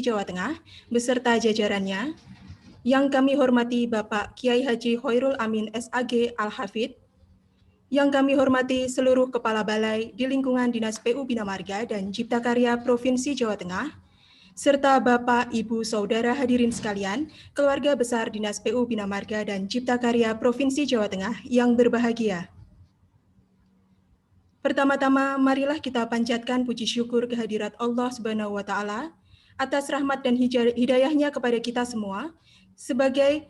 Jawa Tengah beserta jajarannya, yang kami hormati Bapak Kiai Haji Khairul Amin SAG Al-Hafidh, yang kami hormati seluruh Kepala Balai di lingkungan Dinas PU Bina Marga dan Cipta Karya Provinsi Jawa Tengah, serta Bapak, Ibu, Saudara hadirin sekalian, keluarga besar Dinas PU Bina Marga dan Cipta Karya Provinsi Jawa Tengah yang berbahagia. Pertama-tama, marilah kita panjatkan puji syukur kehadirat Allah Subhanahu wa Ta'ala atas rahmat dan hidayahnya kepada kita semua. Sebagai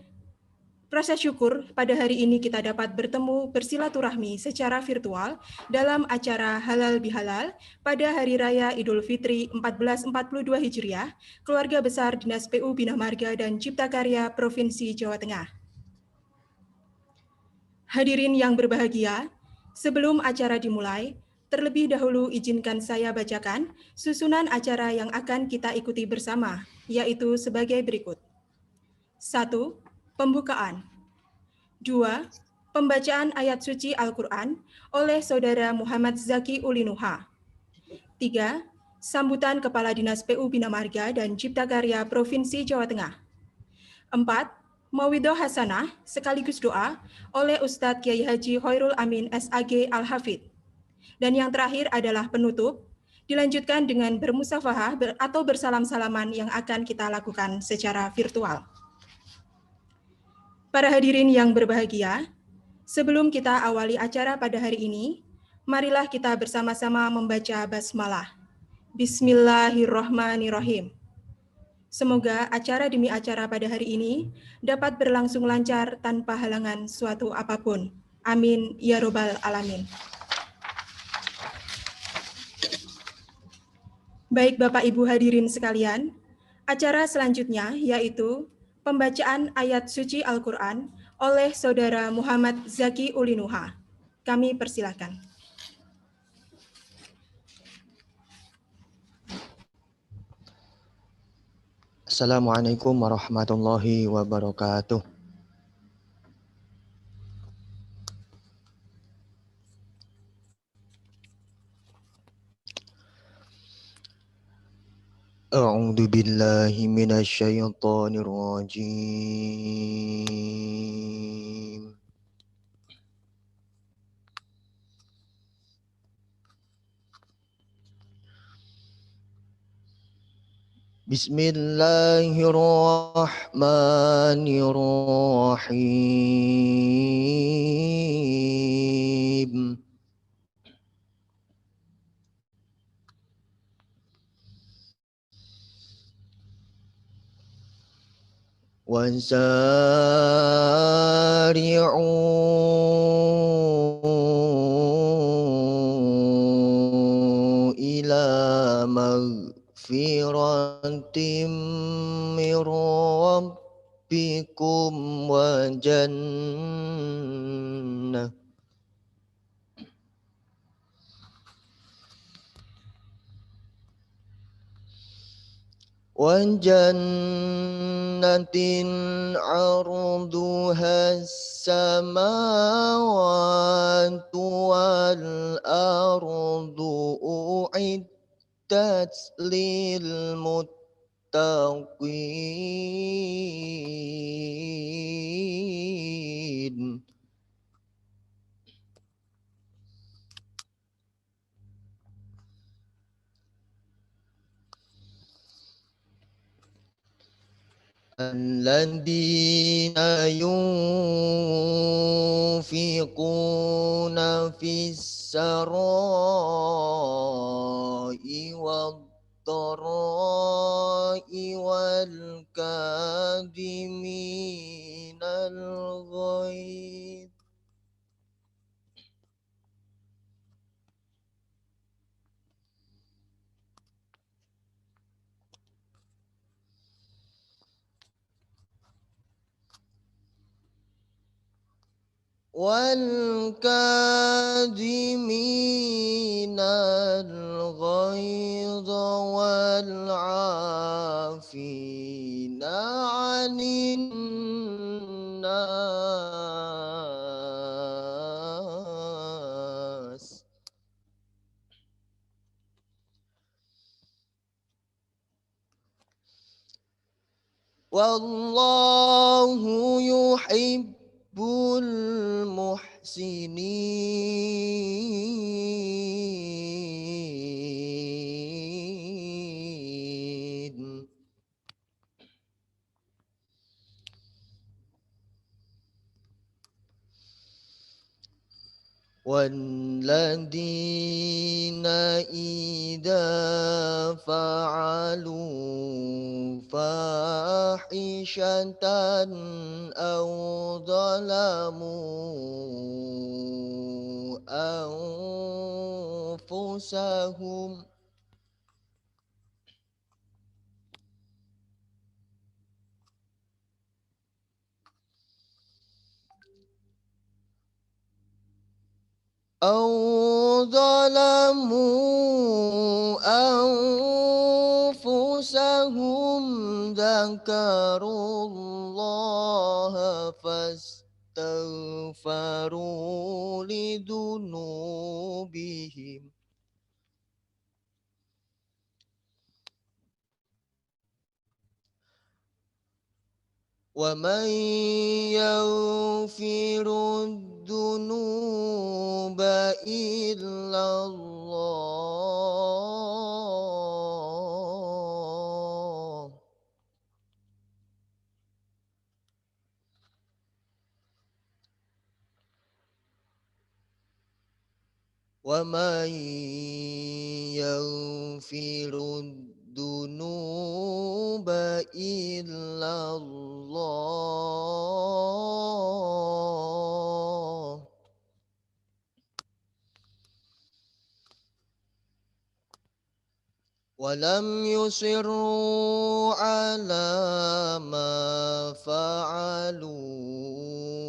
rasa syukur, pada hari ini kita dapat bertemu bersilaturahmi secara virtual dalam acara Halal Bihalal pada Hari Raya Idul Fitri 1442 Hijriah, keluarga besar Dinas PU Bina Marga dan Cipta Karya Provinsi Jawa Tengah. Hadirin yang berbahagia, sebelum acara dimulai, terlebih dahulu izinkan saya bacakan susunan acara yang akan kita ikuti bersama, yaitu sebagai berikut. 1. Pembukaan. 2. Pembacaan ayat suci Al-Quran oleh Saudara Muhammad Zaki Ulinuha. 3. Sambutan Kepala Dinas PU Bina Marga dan Cipta Karya Provinsi Jawa Tengah. 4. Mauidhah Hasanah sekaligus doa oleh Ustadz Kiai Haji Khairul Amin SAG Al-Hafidh. Dan yang terakhir adalah penutup, dilanjutkan dengan bermusafahah atau bersalam-salaman yang akan kita lakukan secara virtual. Para hadirin yang berbahagia, sebelum kita awali acara pada hari ini, marilah kita bersama-sama membaca basmalah. Bismillahirrahmanirrahim. Semoga acara demi acara pada hari ini dapat berlangsung lancar tanpa halangan suatu apapun. Amin ya robbal alamin. Baik Bapak Ibu hadirin sekalian, acara selanjutnya yaitu pembacaan ayat suci Al-Quran oleh Saudara Muhammad Zaki Ulinuha. Kami persilahkan. Assalamualaikum warahmatullahi wabarakatuh. A'udzu billahi minasyaitonir rajim. Bismillahirrahmanirrahim. وَسَارِعُوا إِلَى مَغْفِرَةٍ مِّن رَّبِّكُمْ وَجَنَّةٍ عَرْضُهَا السَّمَاوَاتُ وَالْأَرْضُ أُعِدَّتْ لِلْمُتَّقِينَ. الذين ينفقون في السراء والضراء والكاظمين الغيظ والكاظمين الغيظ والعافين عن الناس Wallahu yuhibbul muhsinin. والذين إذا فعلوا فاحشة أو ظلموا أنفسهم أنفسهم ذكروا الله فاستغفروا لذنوبهم ومن يغفر الذنوب إلا الله ومن يغفر الذنوب إلا الله ولم يصروا على ما فعلوا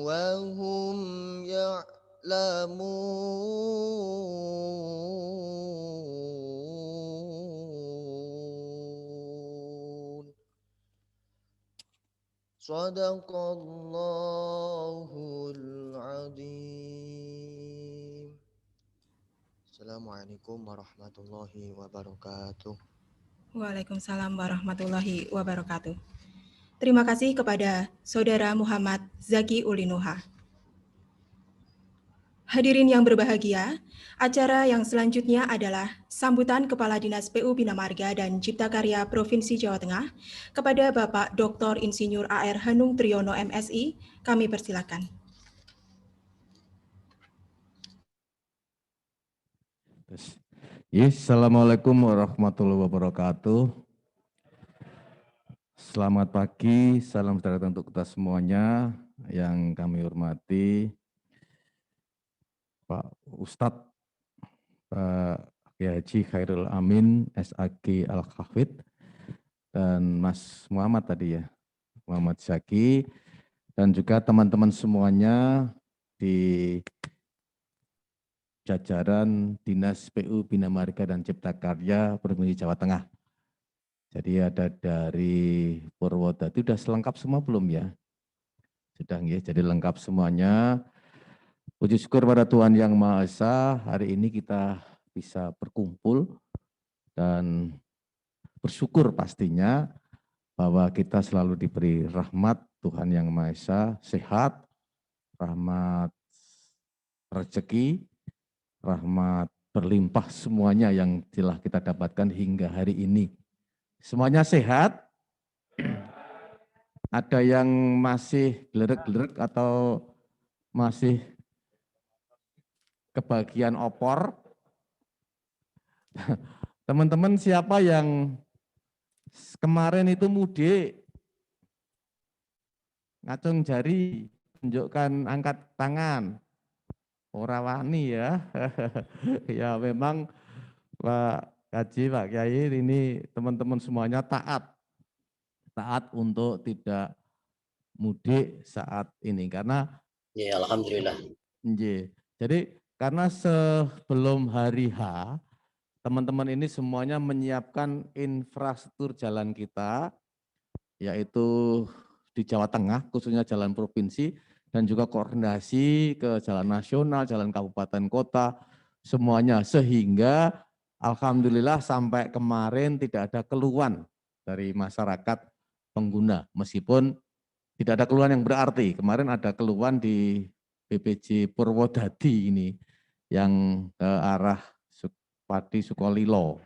وهم يعلمون صدق الله العظيم. Assalamualaikum warahmatullahi wabarakatuh. Waalaikumsalam warahmatullahi wabarakatuh. Terima kasih kepada Saudara Muhammad Zaki Ulinuha. Hadirin yang berbahagia, acara yang selanjutnya adalah sambutan Kepala Dinas PU Bina Marga dan Cipta Karya Provinsi Jawa Tengah kepada Bapak Dr. Insinyur AR Hanung Triyono MSI. Kami persilakan. Assalamualaikum warahmatullahi wabarakatuh. Selamat pagi, salam sejahtera untuk kita semuanya yang kami hormati Pak Ustadz Pak Kiai Haji Khairul Amin SAG Al-Khafid dan Mas Muhammad tadi ya, Muhammad Zaki, dan juga teman-teman semuanya di jajaran Dinas PU Bina Marga dan Cipta Karya Provinsi Jawa Tengah. Jadi ada dari Purwodadi, sudah selengkap semua belum ya? Sudah ya, jadi lengkap semuanya. Puji syukur pada Tuhan Yang Maha Esa, hari ini kita bisa berkumpul dan bersyukur pastinya bahwa kita selalu diberi rahmat Tuhan Yang Maha Esa, sehat, rahmat rezeki, rahmat berlimpah semuanya yang telah kita dapatkan hingga hari ini. Semuanya sehat? Ada yang masih gelerek-gelerek atau masih kebagian opor? Teman-teman siapa yang kemarin itu mudik? Ngacung jari, tunjukkan, angkat tangan. Ora wani ya. Ya memang Pak Haji, Pak Kiai, ini teman-teman semuanya taat untuk tidak mudik saat ini karena ya alhamdulillah. Jadi karena sebelum hari H teman-teman ini semuanya menyiapkan infrastruktur jalan kita yaitu di Jawa Tengah khususnya jalan provinsi dan juga koordinasi ke jalan nasional, jalan kabupaten kota, semuanya. Sehingga alhamdulillah sampai kemarin tidak ada keluhan dari masyarakat pengguna, meskipun tidak ada keluhan yang berarti. Kemarin ada keluhan di BPJ Purwodadi ini yang ke arah Pati Sukolilo,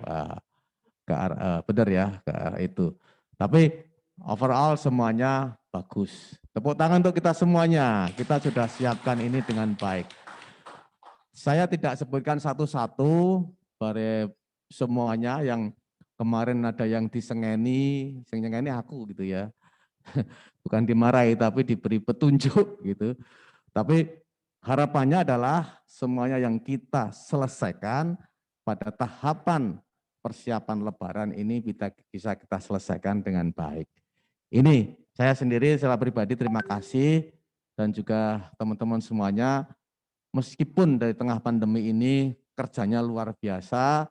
ke arah, benar ya, ke arah itu. Tapi overall semuanya bagus. Tepuk tangan untuk kita semuanya. Kita sudah siapkan ini dengan baik. Saya tidak sebutkan satu-satu, bare semuanya yang kemarin ada yang disengeni aku gitu ya. Bukan dimarahi tapi diberi petunjuk gitu. Tapi harapannya adalah semuanya yang kita selesaikan pada tahapan persiapan Lebaran ini bisa kita selesaikan dengan baik. Ini saya sendiri secara pribadi terima kasih dan juga teman-teman semuanya, meskipun dari tengah pandemi ini kerjanya luar biasa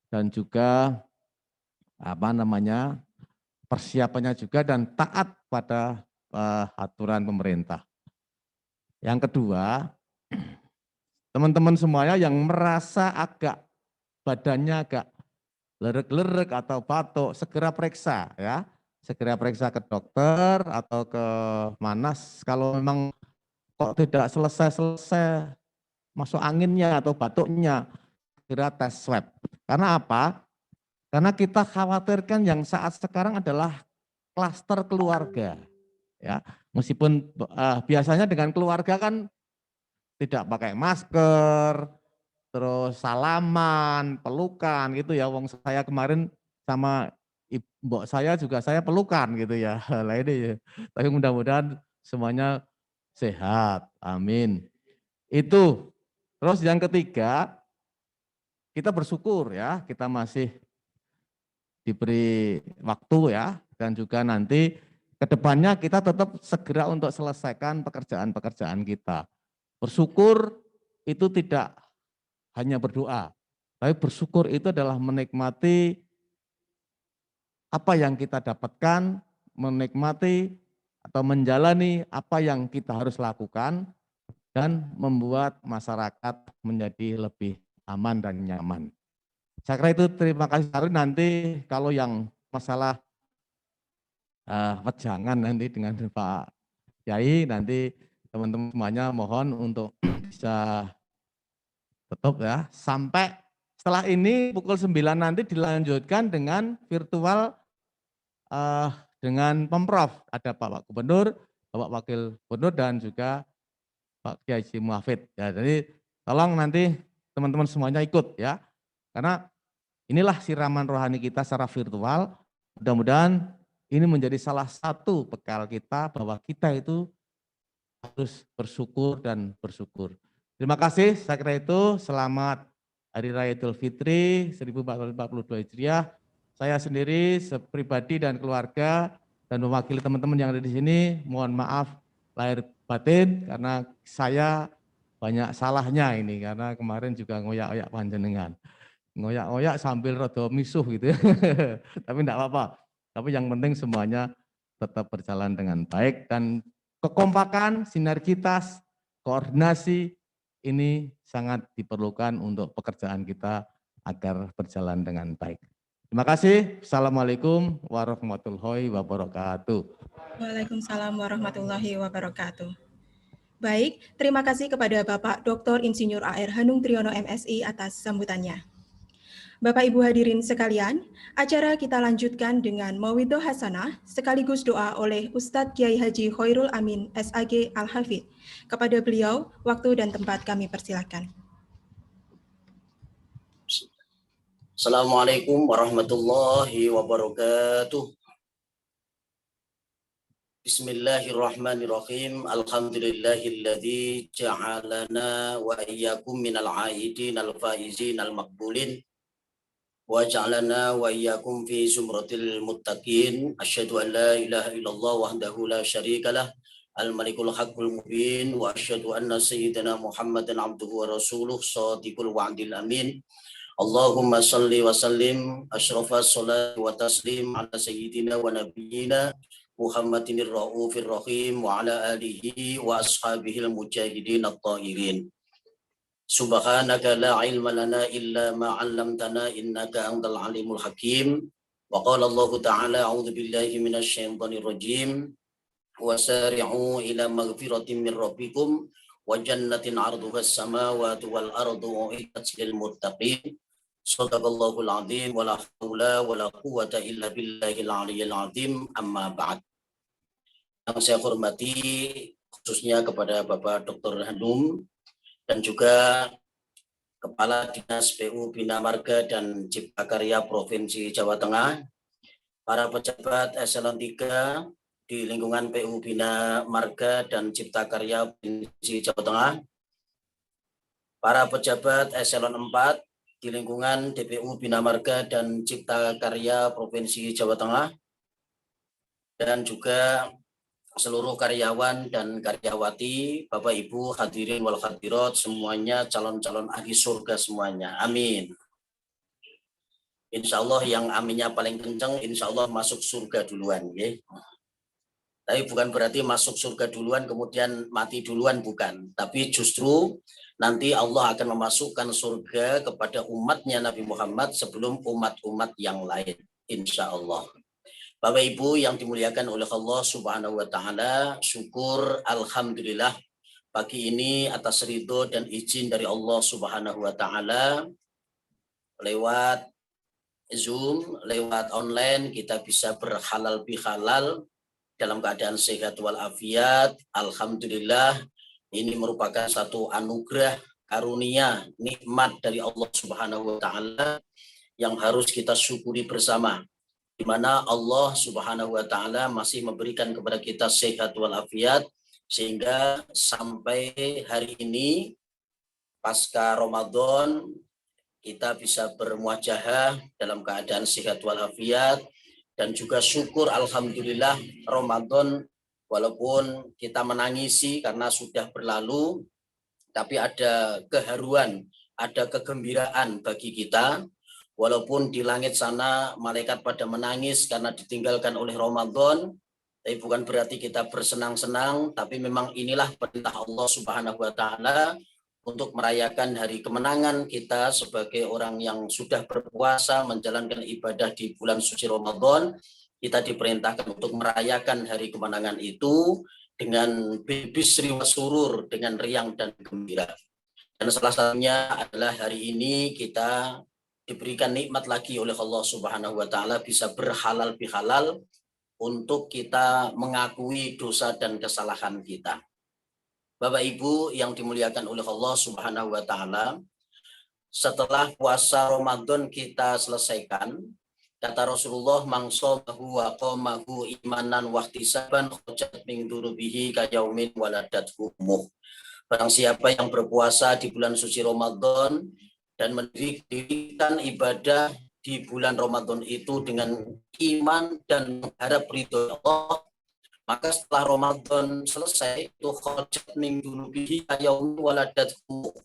dan juga persiapannya juga dan taat pada aturan pemerintah. Yang kedua, teman-teman semuanya yang merasa badannya agak lerek-lerek atau batuk, segera periksa ya. Segera periksa ke dokter atau ke Manas kalau memang kok tidak selesai masuk anginnya atau batuknya, segera tes swab. Karena apa? Karena kita khawatirkan yang saat sekarang adalah klaster keluarga. Ya, meskipun biasanya dengan keluarga kan tidak pakai masker, terus salaman, pelukan gitu ya. Wong saya kemarin sama mbok saya juga saya pelukan gitu ya. Lah ini ya. Tapi mudah-mudahan semuanya sehat. Amin. Itu. Terus yang ketiga, kita bersyukur ya, kita masih diberi waktu ya, dan juga nanti ke depannya kita tetap segera untuk selesaikan pekerjaan-pekerjaan kita. Bersyukur itu tidak hanya berdoa, tapi bersyukur itu adalah menikmati apa yang kita dapatkan, menikmati atau menjalani apa yang kita harus lakukan, dan membuat masyarakat menjadi lebih aman dan nyaman. Saya kira itu, terima kasih. Nanti kalau yang masalah wejangan nanti dengan Pak Kiai, nanti teman-teman semuanya mohon untuk bisa tutup ya. Sampai setelah ini pukul 9 nanti dilanjutkan dengan virtual dengan Pemprov. Ada Pak Gubernur, Bapak Wakil Gubernur, dan juga Pak Kiai Haji Muhafid. Ya, jadi tolong nanti teman-teman semuanya ikut ya. Karena inilah siraman rohani kita secara virtual. Mudah-mudahan ini menjadi salah satu bekal kita bahwa kita itu harus bersyukur dan bersyukur. Terima kasih, saya kira itu. Selamat Hari Raya Idul Fitri 1442 Hijriah. Saya sendiri, pribadi dan keluarga, dan mewakili teman-teman yang ada di sini, mohon maaf lahir batin karena saya banyak salahnya ini, karena kemarin juga ngoyak-ngoyak panjenengan. Ngoyak-ngoyak sambil rada misuh gitu ya. Tapi enggak apa-apa. Tapi yang penting semuanya tetap berjalan dengan baik, dan kekompakan, sinergitas, koordinasi ini sangat diperlukan untuk pekerjaan kita agar berjalan dengan baik. Terima kasih. Assalamualaikum warahmatullahi wabarakatuh. Waalaikumsalam warahmatullahi wabarakatuh. Baik, terima kasih kepada Bapak Dr. Insinyur AR Hanung Triyono MSI atas sambutannya. Bapak Ibu hadirin sekalian, acara kita lanjutkan dengan Mauidhah Hasanah sekaligus doa oleh Ustadz Kiai Haji Khairul Amin SAG Al-Hafidh. Kepada beliau, waktu dan tempat kami persilakan. Assalamualaikum warahmatullahi wabarakatuh. Bismillahirrahmanirrahim. Alhamdulillahilladzi ja'alana wa iyyakum minal aidin al-faizin al-maqbulin wa ja'alana wa iyyakum fi zumratil muttaqin. Asyhadu an la ilaha illallah wahdahu la syarikalah al-malikul haqqul mubin wa asyhadu anna sayyidina Muhammadan abduhu wa rasuluh shadiqul wa'dil amin. Allahumma salli wa sallim asyrafas salatu wa taslim ala sayyidina wa nabiyyina Muhammadinir raufir rahim wa ala alihi wa ashabihil mujahidin at-tahirin. Subhanaka la ilma lana illa ma 'allamtana innaka antal alimul hakim. Wa qala Allah Ta'ala a'udzu billahi minasyaitonir rajim wasari'u ila maghfiratin min rabbikum wa jannatin 'arduha as-samawati wal ardu u'iddat lil muttaqin. Shadaqallahul 'azim wa la haula wa la quwwata illa billahil 'aliyyil 'azim. Amma ba'd. Yang saya hormati khususnya kepada Bapak Dr. Hanum dan juga Kepala Dinas PU Bina Marga dan Cipta Karya Provinsi Jawa Tengah, para pejabat eselon 3 di lingkungan PU Bina Marga dan Cipta Karya Provinsi Jawa Tengah, para pejabat eselon 4 di lingkungan DPU Bina Marga dan Cipta Karya Provinsi Jawa Tengah, dan juga seluruh karyawan dan karyawati, Bapak Ibu hadirin wal hadirat semuanya, calon-calon ahli surga semuanya. Amin. Insya Allah yang aminnya paling kencang, insya Allah masuk surga duluan. Ya. Tapi bukan berarti masuk surga duluan kemudian mati duluan, bukan. Tapi justru nanti Allah akan memasukkan surga kepada umatnya Nabi Muhammad sebelum umat-umat yang lain. Insya Allah. Bapak Ibu yang dimuliakan oleh Allah Subhanahu wa Ta'ala, syukur alhamdulillah pagi ini atas ridho dan izin dari Allah Subhanahu wa Ta'ala, lewat Zoom, lewat online kita bisa berhalal bihalal dalam keadaan sehat walafiat. Alhamdulillah, ini merupakan satu anugerah, karunia, nikmat dari Allah Subhanahu wa Ta'ala yang harus kita syukuri bersama, di mana Allah Subhanahu wa Ta'ala masih memberikan kepada kita sehat walafiat sehingga sampai hari ini pasca Ramadan kita bisa bermuajahah dalam keadaan sehat walafiat, dan juga syukur alhamdulillah Ramadan walaupun kita menangisi karena sudah berlalu, tapi ada keharuan, ada kegembiraan bagi kita. Walaupun di langit sana malaikat pada menangis karena ditinggalkan oleh Ramadan, tapi bukan berarti kita bersenang-senang, tapi memang inilah perintah Allah Subhanahu wa Ta'ala untuk merayakan hari kemenangan kita sebagai orang yang sudah berpuasa menjalankan ibadah di bulan suci Ramadan. Kita diperintahkan untuk merayakan hari kemenangan itu dengan bisri wa surur, dengan riang dan gembira. Dan salah satunya adalah hari ini kita diberikan nikmat lagi oleh Allah Subhanahu wa Ta'ala bisa berhalal bihalal untuk kita mengakui dosa dan kesalahan kita. Bapak Ibu yang dimuliakan oleh Allah Subhanahu wa Ta'ala, setelah puasa Ramadan kita selesaikan, kata Rasulullah, man shamahu wa qamahu imanan wa ihtisaban kharaja min dunubihi ka yaumin waladathu ummuh. Barang siapa yang berpuasa di bulan suci Ramadan dan mendirikan ibadah di bulan Ramadan itu dengan iman dan mengharap ridho Allah, maka setelah Ramadan selesai itu kharaja min dunubihi ka yaumin waladathu,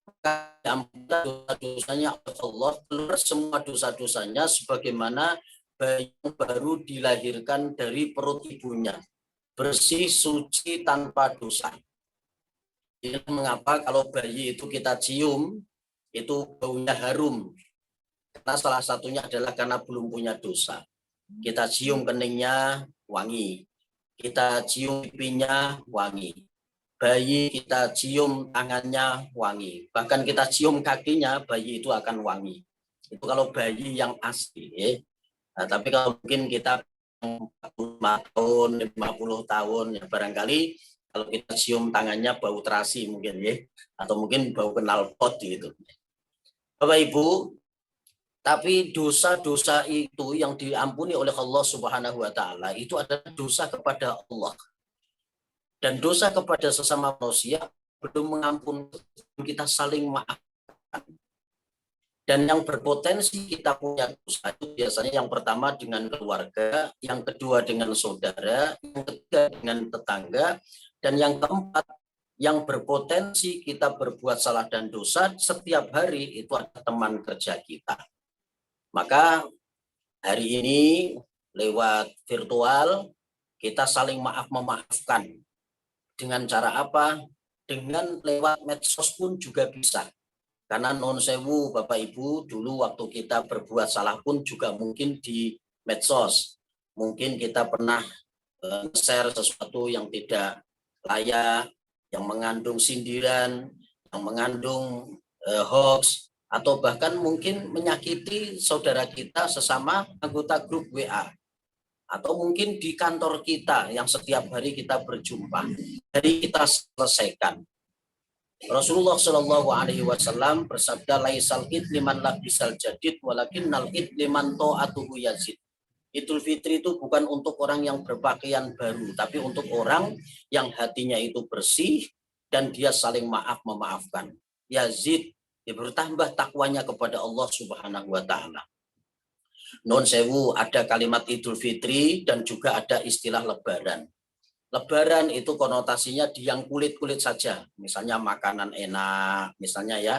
maka diampuni dosa-dosanya Allah, keluar semua dosa-dosanya sebagaimana bayi yang baru dilahirkan dari perut ibunya, bersih, suci, tanpa dosa. Ini mengapa kalau bayi itu kita cium, itu baunya harum. Karena salah satunya adalah karena belum punya dosa. Kita cium keningnya, wangi. Kita cium pipinya, wangi. Bayi kita cium tangannya, wangi. Bahkan kita cium kakinya, bayi itu akan wangi. Itu kalau bayi yang asli. Nah, tapi kalau mungkin kita 45 tahun, 50 tahun, ya barangkali kalau kita cium tangannya bau terasi mungkin ya, atau mungkin bau knalpot gitu. Bapak Ibu, tapi dosa-dosa itu yang diampuni oleh Allah Subhanahu wa Ta'ala itu adalah dosa kepada Allah. Dan dosa kepada sesama manusia belum mengampuni, kita saling maafkan. Dan yang berpotensi kita punya dosa itu biasanya yang pertama dengan keluarga, yang kedua dengan saudara, yang ketiga dengan tetangga, dan yang keempat yang berpotensi kita berbuat salah dan dosa setiap hari itu adalah teman kerja kita. Maka hari ini lewat virtual kita saling maaf-memaafkan. Dengan cara apa? Dengan lewat medsos pun juga bisa. Karena non sewu Bapak Ibu, dulu waktu kita berbuat salah pun juga mungkin di medsos. Mungkin kita pernah share sesuatu yang tidak layak, yang mengandung sindiran, yang mengandung hoax, atau bahkan mungkin menyakiti saudara kita sesama anggota grup WA. Atau mungkin di kantor kita yang setiap hari kita berjumpa. Jadi kita selesaikan. Rasulullah Shallallahu Alaihi Wasallam bersabda, laisal id liman labisal jadid, walakinnal id liman ta'atuhu yazid. Idul Fitri itu bukan untuk orang yang berpakaian baru, tapi untuk orang yang hatinya itu bersih dan dia saling maaf memaafkan. Yazid, dia bertambah takwanya kepada Allah Subhanahu Wa Taala. Non sewu, ada kalimat Idul Fitri dan juga ada istilah Lebaran. Lebaran itu konotasinya di yang kulit-kulit saja. Misalnya makanan enak, misalnya ya,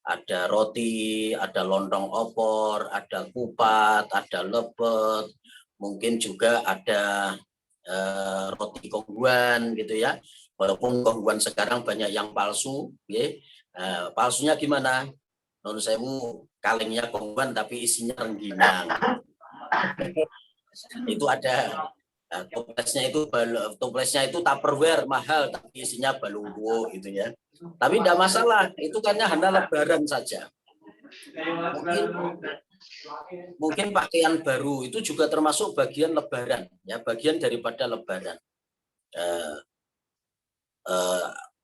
ada roti, ada lontong opor, ada kupat, ada lepet, mungkin juga ada roti kongguan gitu ya. Walaupun kongguan sekarang banyak yang palsu, ya. Palsunya gimana? Non sewu, kalengnya kongguan tapi isinya rengginang. Itu ada. Nah, toplesnya itu Tupperware mahal tapi isinya balunggu gitu ya. Tapi tidak masalah, itu hanya Lebaran saja. Mungkin pakaian baru itu juga termasuk bagian Lebaran, ya, bagian daripada Lebaran.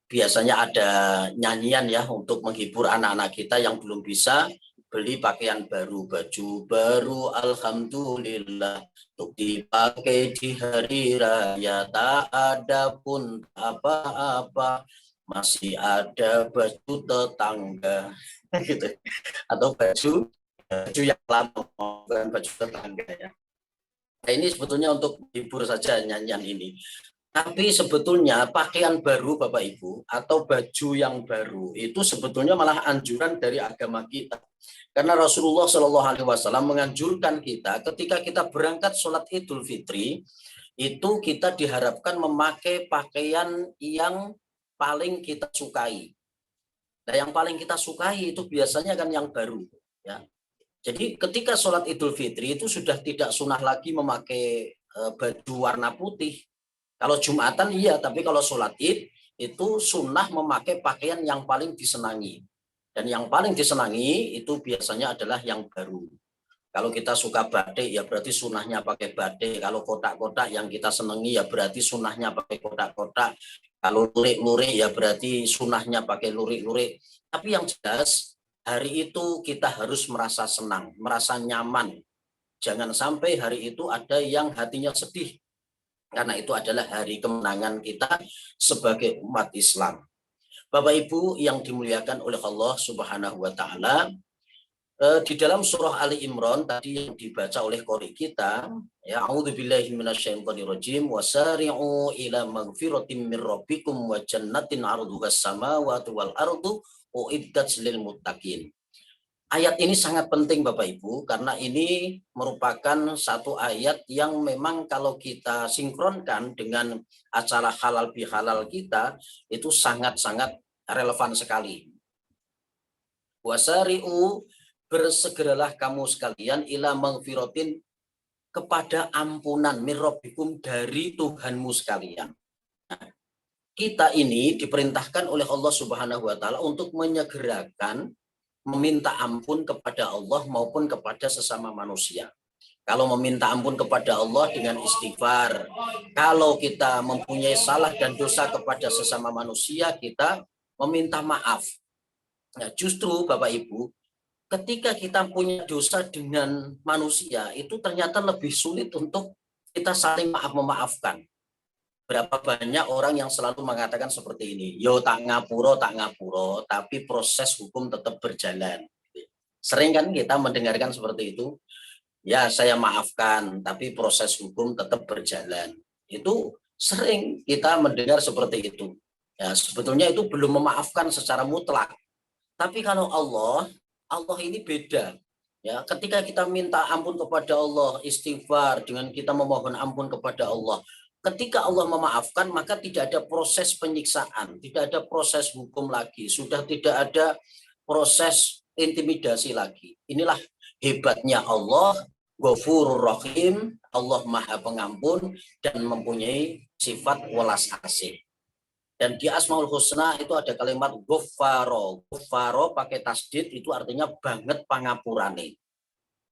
Biasanya ada nyanyian ya untuk menghibur anak-anak kita yang belum bisa beli pakaian baru, baju baru, alhamdulillah, untuk dipakai di hari raya, tak ada pun apa-apa, masih ada baju tetangga, gitu. Atau baju yang lama, bukan baju tetangga ya. Nah, ini sebetulnya untuk hibur saja nyanyian ini. Tapi sebetulnya pakaian baru Bapak Ibu atau baju yang baru itu sebetulnya malah anjuran dari agama kita. Karena Rasulullah Shallallahu Alaihi Wasallam menganjurkan kita ketika kita berangkat sholat Idul Fitri itu kita diharapkan memakai pakaian yang paling kita sukai. Nah, yang paling kita sukai itu biasanya kan yang baru. Ya. Jadi ketika sholat Idul Fitri itu sudah tidak sunah lagi memakai baju warna putih. Kalau Jumatan iya, tapi kalau sholat Id itu sunnah memakai pakaian yang paling disenangi. Dan yang paling disenangi itu biasanya adalah yang baru. Kalau kita suka batik ya berarti sunnahnya pakai batik. Kalau kotak-kotak yang kita senangi ya berarti sunnahnya pakai kotak-kotak. Kalau lurik-lurik ya berarti sunnahnya pakai lurik-lurik. Tapi yang jelas hari itu kita harus merasa senang, merasa nyaman. Jangan sampai hari itu ada yang hatinya sedih. Karena itu adalah hari kemenangan kita sebagai umat Islam. Bapak Ibu yang dimuliakan oleh Allah Subhanahu wa Ta'ala, di dalam surah Ali Imran tadi yang dibaca oleh qori kita, ya, a'udzubillahi minasyaitonirrajim, wasari'u ila magfiratin min rabbikum wa jannatin 'arduhas samawati wal ardu uiddat lil muttaqin. Ayat ini sangat penting Bapak Ibu karena ini merupakan satu ayat yang memang kalau kita sinkronkan dengan acara halal bihalal kita itu sangat-sangat relevan sekali. Wasari'u, bersegeralah kamu sekalian ila magfiratin, kepada ampunan min rabbikum, dari Tuhanmu sekalian. Nah, kita ini diperintahkan oleh Allah Subhanahu wa Ta'ala untuk menyegerakan meminta ampun kepada Allah maupun kepada sesama manusia. Kalau meminta ampun kepada Allah dengan istighfar, kalau kita mempunyai salah dan dosa kepada sesama manusia, kita meminta maaf. Nah, justru Bapak Ibu, ketika kita punya dosa dengan manusia, itu ternyata lebih sulit untuk kita saling memaafkan. Berapa banyak orang yang selalu mengatakan seperti ini, yo tak ngapuro, tapi proses hukum tetap berjalan. Sering kan kita mendengarkan seperti itu, ya saya maafkan, tapi proses hukum tetap berjalan. Itu sering kita mendengar seperti itu. Ya, sebetulnya itu belum memaafkan secara mutlak. Tapi kalau Allah ini beda. Ya, ketika kita minta ampun kepada Allah, istighfar dengan kita memohon ampun kepada Allah, ketika Allah memaafkan, maka tidak ada proses penyiksaan, tidak ada proses hukum lagi, sudah tidak ada proses intimidasi lagi. Inilah hebatnya Allah, Ghafurur Rahim, Allah Maha Pengampun dan mempunyai sifat welas asih. Dan di Asmaul Husna itu ada kalimat Ghaffaro. Ghaffaro pakai tasdid itu artinya banget pangapurane.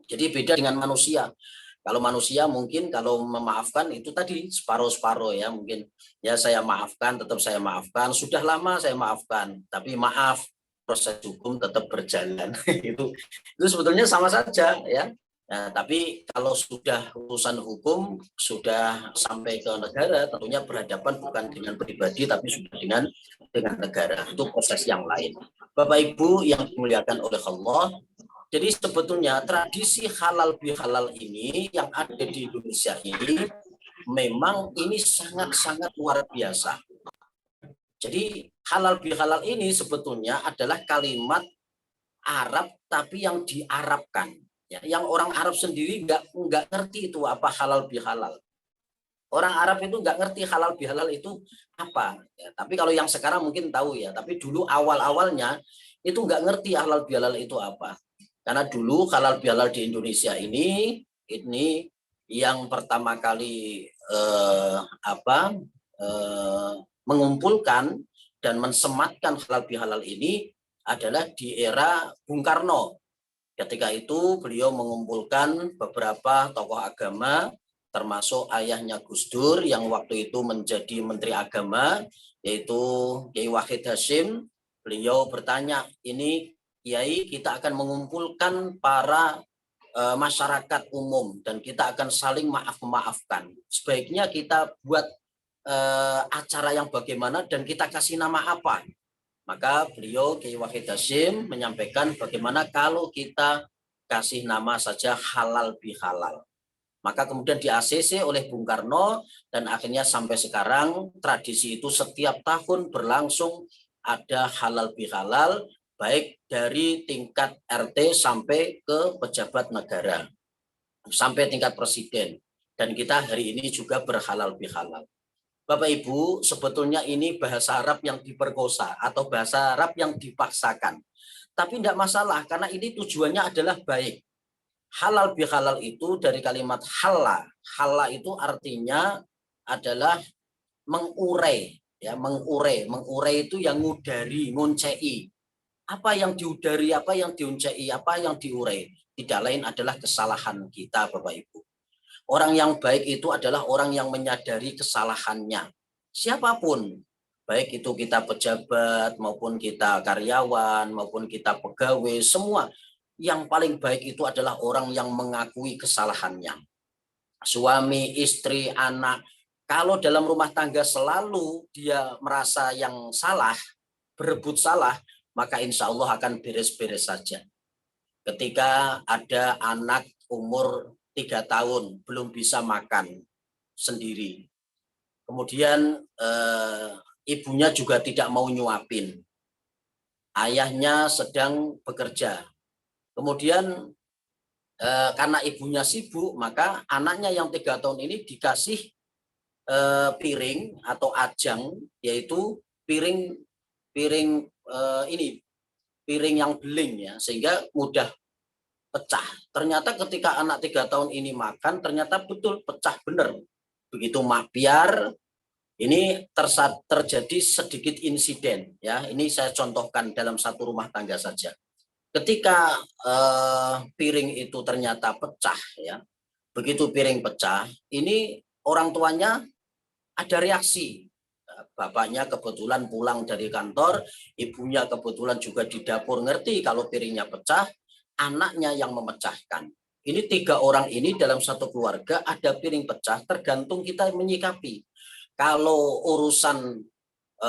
Jadi beda dengan manusia. Kalau manusia mungkin kalau memaafkan itu tadi separuh-separuh ya, mungkin ya saya maafkan, tetap saya maafkan, sudah lama saya maafkan, tapi maaf, proses hukum tetap berjalan. itu sebetulnya sama saja ya. Nah, tapi kalau sudah urusan hukum, sudah sampai ke negara, tentunya berhadapan bukan dengan pribadi, tapi sudah dengan negara. Itu proses yang lain. Bapak Ibu yang dimuliakan oleh Allah, jadi sebetulnya tradisi halal bihalal ini yang ada di Indonesia ini memang ini sangat-sangat luar biasa. Jadi halal bihalal ini sebetulnya adalah kalimat Arab tapi yang diarabkan. Ya, yang orang Arab sendiri nggak ngerti itu apa halal bihalal. Orang Arab itu nggak ngerti halal bihalal itu apa. Ya, tapi kalau yang sekarang mungkin tahu ya. Tapi dulu awal-awalnya itu nggak ngerti halal bihalal itu apa. Karena dulu halal bihalal di Indonesia ini yang pertama kali mengumpulkan dan mensematkan halal bihalal ini adalah di era Bung Karno. Ketika itu beliau mengumpulkan beberapa tokoh agama, termasuk ayahnya Gus Dur yang waktu itu menjadi Menteri Agama, yaitu Kiai Wahid Hasyim. Beliau bertanya, ini Kiai, kita akan mengumpulkan para masyarakat umum dan kita akan saling maaf-memaafkan. Sebaiknya kita buat acara yang bagaimana dan kita kasih nama apa? Maka beliau Kiai Wahid Hasyim menyampaikan bagaimana kalau kita kasih nama saja halal bihalal. Maka kemudian di ACC oleh Bung Karno dan akhirnya sampai sekarang tradisi itu setiap tahun berlangsung ada halal bihalal baik dari tingkat RT sampai ke pejabat negara, sampai tingkat presiden. Dan kita hari ini juga berhalal bihalal. Bapak Ibu, sebetulnya ini bahasa Arab yang diperkosa atau bahasa Arab yang dipaksakan. Tapi tidak masalah karena ini tujuannya adalah baik. Halal bihalal itu dari kalimat halla. Halla itu artinya adalah mengurai. Ya, mengurai itu yang ngudari, ngoncei. Apa yang diudari, apa yang diuncai, apa yang diurai. Tidak lain adalah kesalahan kita, Bapak Ibu. Orang yang baik itu adalah orang yang menyadari kesalahannya. Siapapun, baik itu kita pejabat, maupun kita karyawan, maupun kita pegawai, semua. Yang paling baik itu adalah orang yang mengakui kesalahannya. Suami, istri, anak. Kalau dalam rumah tangga selalu dia merasa yang salah, berebut salah, maka insya Allah akan beres-beres saja. Ketika ada anak umur 3 tahun belum bisa makan sendiri, kemudian ibunya juga tidak mau nyuapin, ayahnya sedang bekerja, kemudian karena ibunya sibuk, maka anaknya yang 3 tahun ini dikasih piring atau ajang, yaitu piring yang beling ya, sehingga mudah pecah. Ternyata ketika anak 3 tahun ini makan, ternyata betul pecah benar. Begitu biar ini terjadi sedikit insiden ya. Ini saya contohkan dalam satu rumah tangga saja. Ketika piring itu ternyata pecah ya. Begitu piring pecah, ini orang tuanya ada reaksi. Bapaknya kebetulan pulang dari kantor, ibunya kebetulan juga di dapur ngerti kalau piringnya pecah, anaknya yang memecahkan. Ini 3 orang ini dalam satu keluarga ada piring pecah, tergantung kita menyikapi. Kalau urusan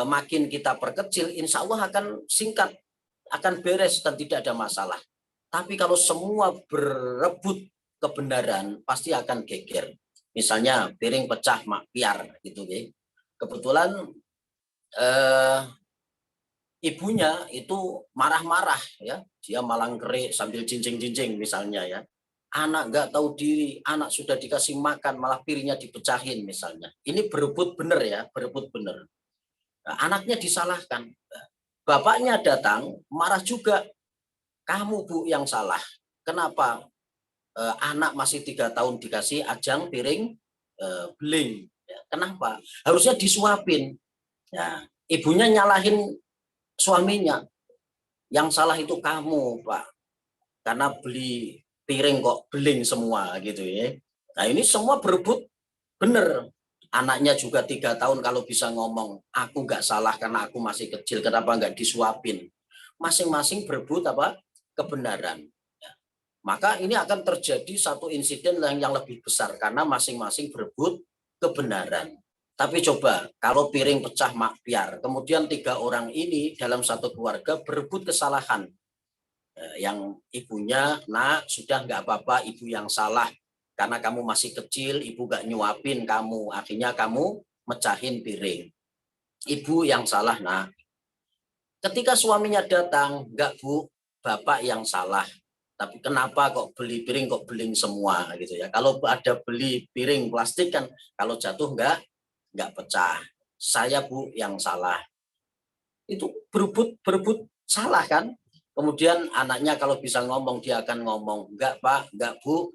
makin kita perkecil, insya Allah akan singkat, akan beres dan tidak ada masalah. Tapi kalau semua berebut kebenaran, pasti akan geger. Misalnya piring pecah biar gitu ya. Kebetulan ibunya itu marah-marah ya, dia malang kerik sambil jinjing-jinjing misalnya ya. Anak nggak tahu diri, anak sudah dikasih makan malah piringnya dipecahin misalnya. Ini berebut bener ya, berebut bener. Nah, anaknya disalahkan. Bapaknya datang marah juga, kamu Bu yang salah. Kenapa anak masih 3 tahun dikasih ajang piring beling? Ya, kenapa? Harusnya disuapin. Ya, ibunya nyalahin suaminya. Yang salah itu kamu, Pak. Karena beli piring kok beling semua gitu ya. Nah ini semua berebut bener. Anaknya juga 3 tahun kalau bisa ngomong, aku nggak salah karena aku masih kecil, kenapa nggak disuapin? Masing-masing berebut apa? Kebenaran. Ya. Maka ini akan terjadi satu insiden yang lebih besar karena masing-masing berebut kebenaran. Tapi coba kalau piring pecah makbiar, kemudian 3 orang ini dalam satu keluarga berebut kesalahan. Yang ibunya, nak sudah nggak apa-apa, ibu yang salah. Karena kamu masih kecil, ibu nggak nyuapin kamu, akhirnya kamu mecahin piring. Ibu yang salah, nak. Ketika suaminya datang, nggak Bu, bapak yang salah. Tapi kenapa kok beli piring kok beling semua gitu ya? Kalau ada beli piring plastik kan kalau jatuh nggak pecah. Saya Bu yang salah. Itu berebut salah kan? Kemudian anaknya kalau bisa ngomong dia akan ngomong, enggak Pak, enggak Bu,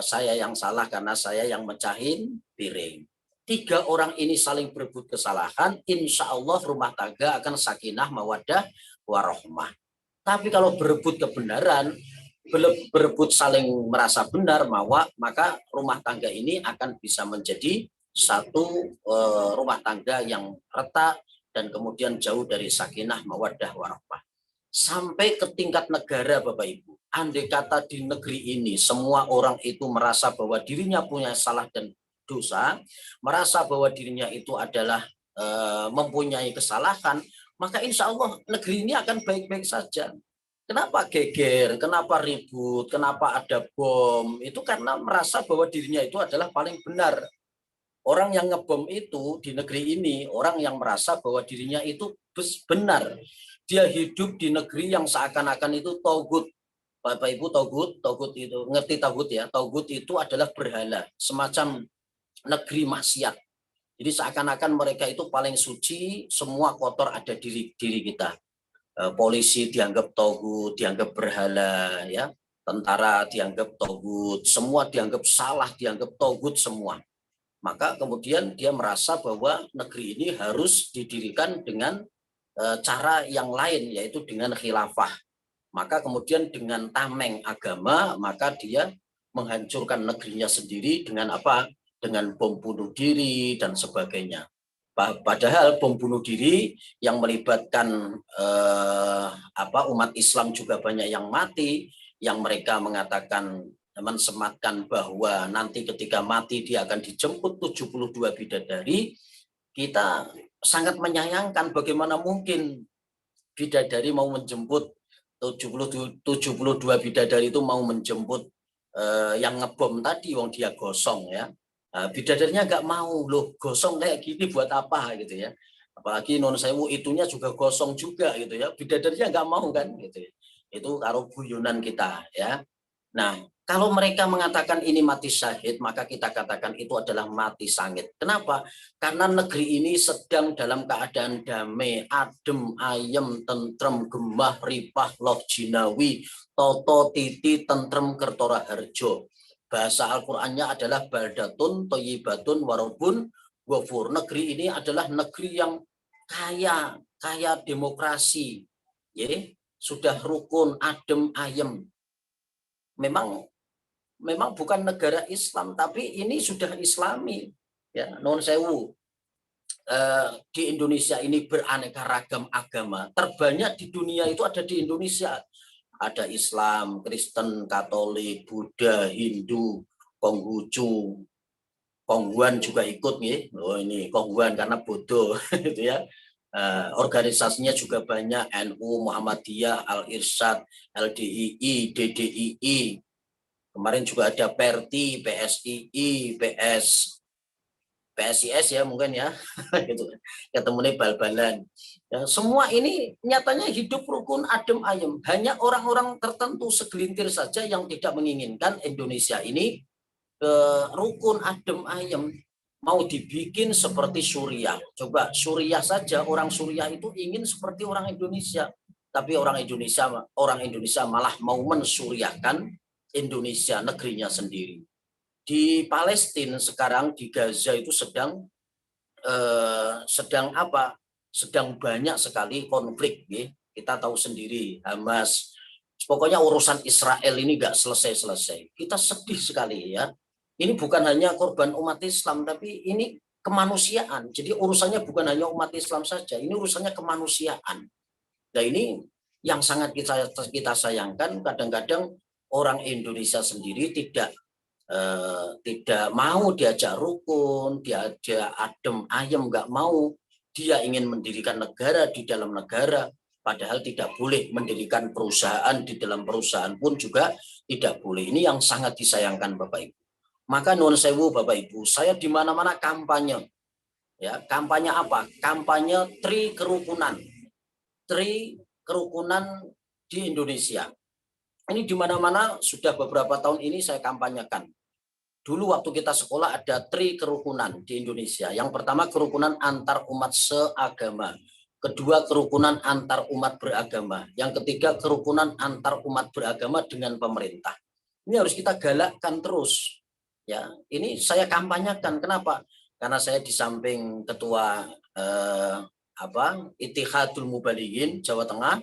saya yang salah karena saya yang mecahin piring. 3 orang ini saling berebut kesalahan, insya Allah rumah tangga akan sakinah, mawaddah, warahmah. Tapi kalau berebut kebenaran, berebut saling merasa benar, maka rumah tangga ini akan bisa menjadi satu rumah tangga yang retak dan kemudian jauh dari sakinah, mawaddah, warahmah. Sampai ke tingkat negara Bapak Ibu. Andai kata di negeri ini semua orang itu merasa bahwa dirinya punya salah dan dosa, merasa bahwa dirinya itu adalah mempunyai kesalahan, maka insya Allah negeri ini akan baik-baik saja. Kenapa geger, kenapa ribut, kenapa ada bom? Itu karena merasa bahwa dirinya itu adalah paling benar. Orang yang ngebom itu di negeri ini, orang yang merasa bahwa dirinya itu benar. Dia hidup di negeri yang seakan-akan itu togut. Bapak Ibu, togut itu, ngerti togut ya? Togut itu adalah berhala, semacam negeri maksiat. Jadi seakan-akan mereka itu paling suci, semua kotor ada diri kita. Polisi dianggap togut, dianggap berhala, ya. Tentara dianggap togut, semua dianggap salah, dianggap togut semua. Maka kemudian dia merasa bahwa negeri ini harus didirikan dengan cara yang lain, yaitu dengan khilafah. Maka kemudian dengan tameng agama, maka dia menghancurkan negerinya sendiri dengan apa? Dengan bom bunuh diri dan sebagainya. Padahal bom bunuh diri yang melibatkan umat Islam juga banyak yang mati, yang mereka mengatakan mensematkan bahwa nanti ketika mati dia akan dijemput 72 bidadari. Kita sangat menyayangkan bagaimana mungkin bidadari mau menjemput 72 bidadari itu mau menjemput yang ngebom tadi, wong dia gosong ya. Bidadarinya nggak mau, loh gosong kayak gini buat apa gitu ya. Apalagi non sewu itunya juga gosong juga gitu ya. Bidadarinya nggak mau kan gitu ya. Itu karo guyonan kita ya. Nah, kalau mereka mengatakan ini mati syahid, maka kita katakan itu adalah mati sangit. Kenapa? Karena negeri ini sedang dalam keadaan damai, adem, ayem, tentrem, gemah, ripah, loh jinawi, toto, titi, tentrem, kertora harjo. Bahasa Al-Qur'annya adalah baldatun, toyibatun, warobun, ghafur. Negeri ini adalah negeri yang kaya demokrasi. Ya, sudah rukun, adem, ayem. Memang bukan negara Islam, tapi ini sudah Islami. Ya, non sewu. Di Indonesia ini beraneka ragam agama. Terbanyak di dunia itu ada di Indonesia. Ada Islam, Kristen, Katolik, Buddha, Hindu, Konghucu, Konghuan juga ikut nih. Oh ini Konghuan karena bodoh gitu ya. Organisasinya juga banyak, NU, Muhammadiyah, Al-Irsyad, LDII, DDII. Kemarin juga ada PERTI, PSII, PSIS ya mungkin ya, gitu. Ketemu nih bal-balan. Ya, semua ini nyatanya hidup rukun adem ayem. Hanya orang-orang tertentu segelintir saja yang tidak menginginkan Indonesia ini rukun adem ayem. Mau dibikin seperti Suriah. Coba Suriah saja, orang Suriah itu ingin seperti orang Indonesia. tapi orang Indonesia malah mau mensuriahkan Indonesia, negerinya sendiri. Di Palestina sekarang, di Gaza itu sedang banyak sekali konflik, ya. Kita tahu sendiri, Hamas. Pokoknya urusan Israel ini nggak selesai-selesai. Kita sedih sekali, ya. Ini bukan hanya korban umat Islam, tapi ini kemanusiaan. Jadi urusannya bukan hanya umat Islam saja, ini urusannya kemanusiaan. Nah, ini yang sangat kita sayangkan. Kadang-kadang orang Indonesia sendiri tidak mau diajak rukun, diajak adem ayem, nggak mau. Dia ingin mendirikan negara di dalam negara, padahal tidak boleh mendirikan perusahaan di dalam perusahaan pun juga tidak boleh. Ini yang sangat disayangkan Bapak Ibu. Maka nuwun sewu Bapak Ibu, saya di mana-mana kampanye. Ya, kampanye apa? Kampanye kerukunan di Indonesia. Ini di mana-mana sudah beberapa tahun ini saya kampanyekan. Dulu waktu kita sekolah ada kerukunan di Indonesia. Yang pertama kerukunan antar umat seagama. Kedua kerukunan antar umat beragama. Yang ketiga kerukunan antar umat beragama dengan pemerintah. Ini harus kita galakkan terus. Ya, ini saya kampanyekan. Kenapa? Karena saya di samping ketua Ittihadul Mubalighin Jawa Tengah,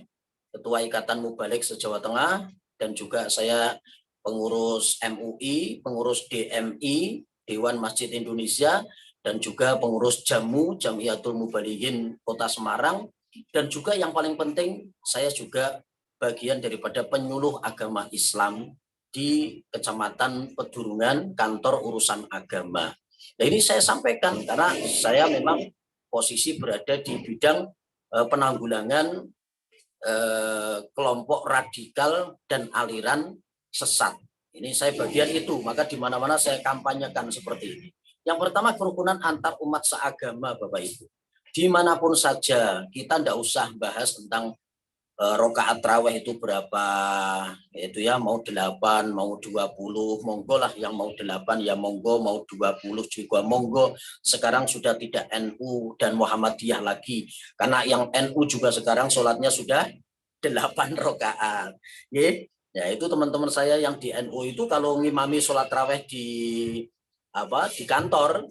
ketua Ikatan Mubalik se-Jawa Tengah, dan juga saya pengurus MUI, pengurus DMI, Dewan Masjid Indonesia, dan juga pengurus Jamu, Jamiatul Mubalighin Kota Semarang, dan juga yang paling penting, saya juga bagian daripada penyuluh agama Islam di Kecamatan Pedurungan, kantor urusan agama. Nah, ini saya sampaikan karena saya memang posisi berada di bidang penanggulangan kelompok radikal dan aliran sesat. Ini saya bagian itu, maka di mana-mana saya kampanyekan seperti ini. Yang pertama kerukunan antar umat seagama Bapak Ibu. Dimanapun saja, kita tidak usah bahas tentang rokaat raweh itu berapa, itu ya, mau 8, mau 20, monggo lah, yang mau 8 ya monggo, mau 20 juga monggo. Sekarang sudah tidak NU dan Muhammadiyah lagi, karena yang NU juga sekarang sholatnya sudah 8 rokaat. Ya itu teman-teman saya yang di NU itu kalau ngimami sholat raweh di kantor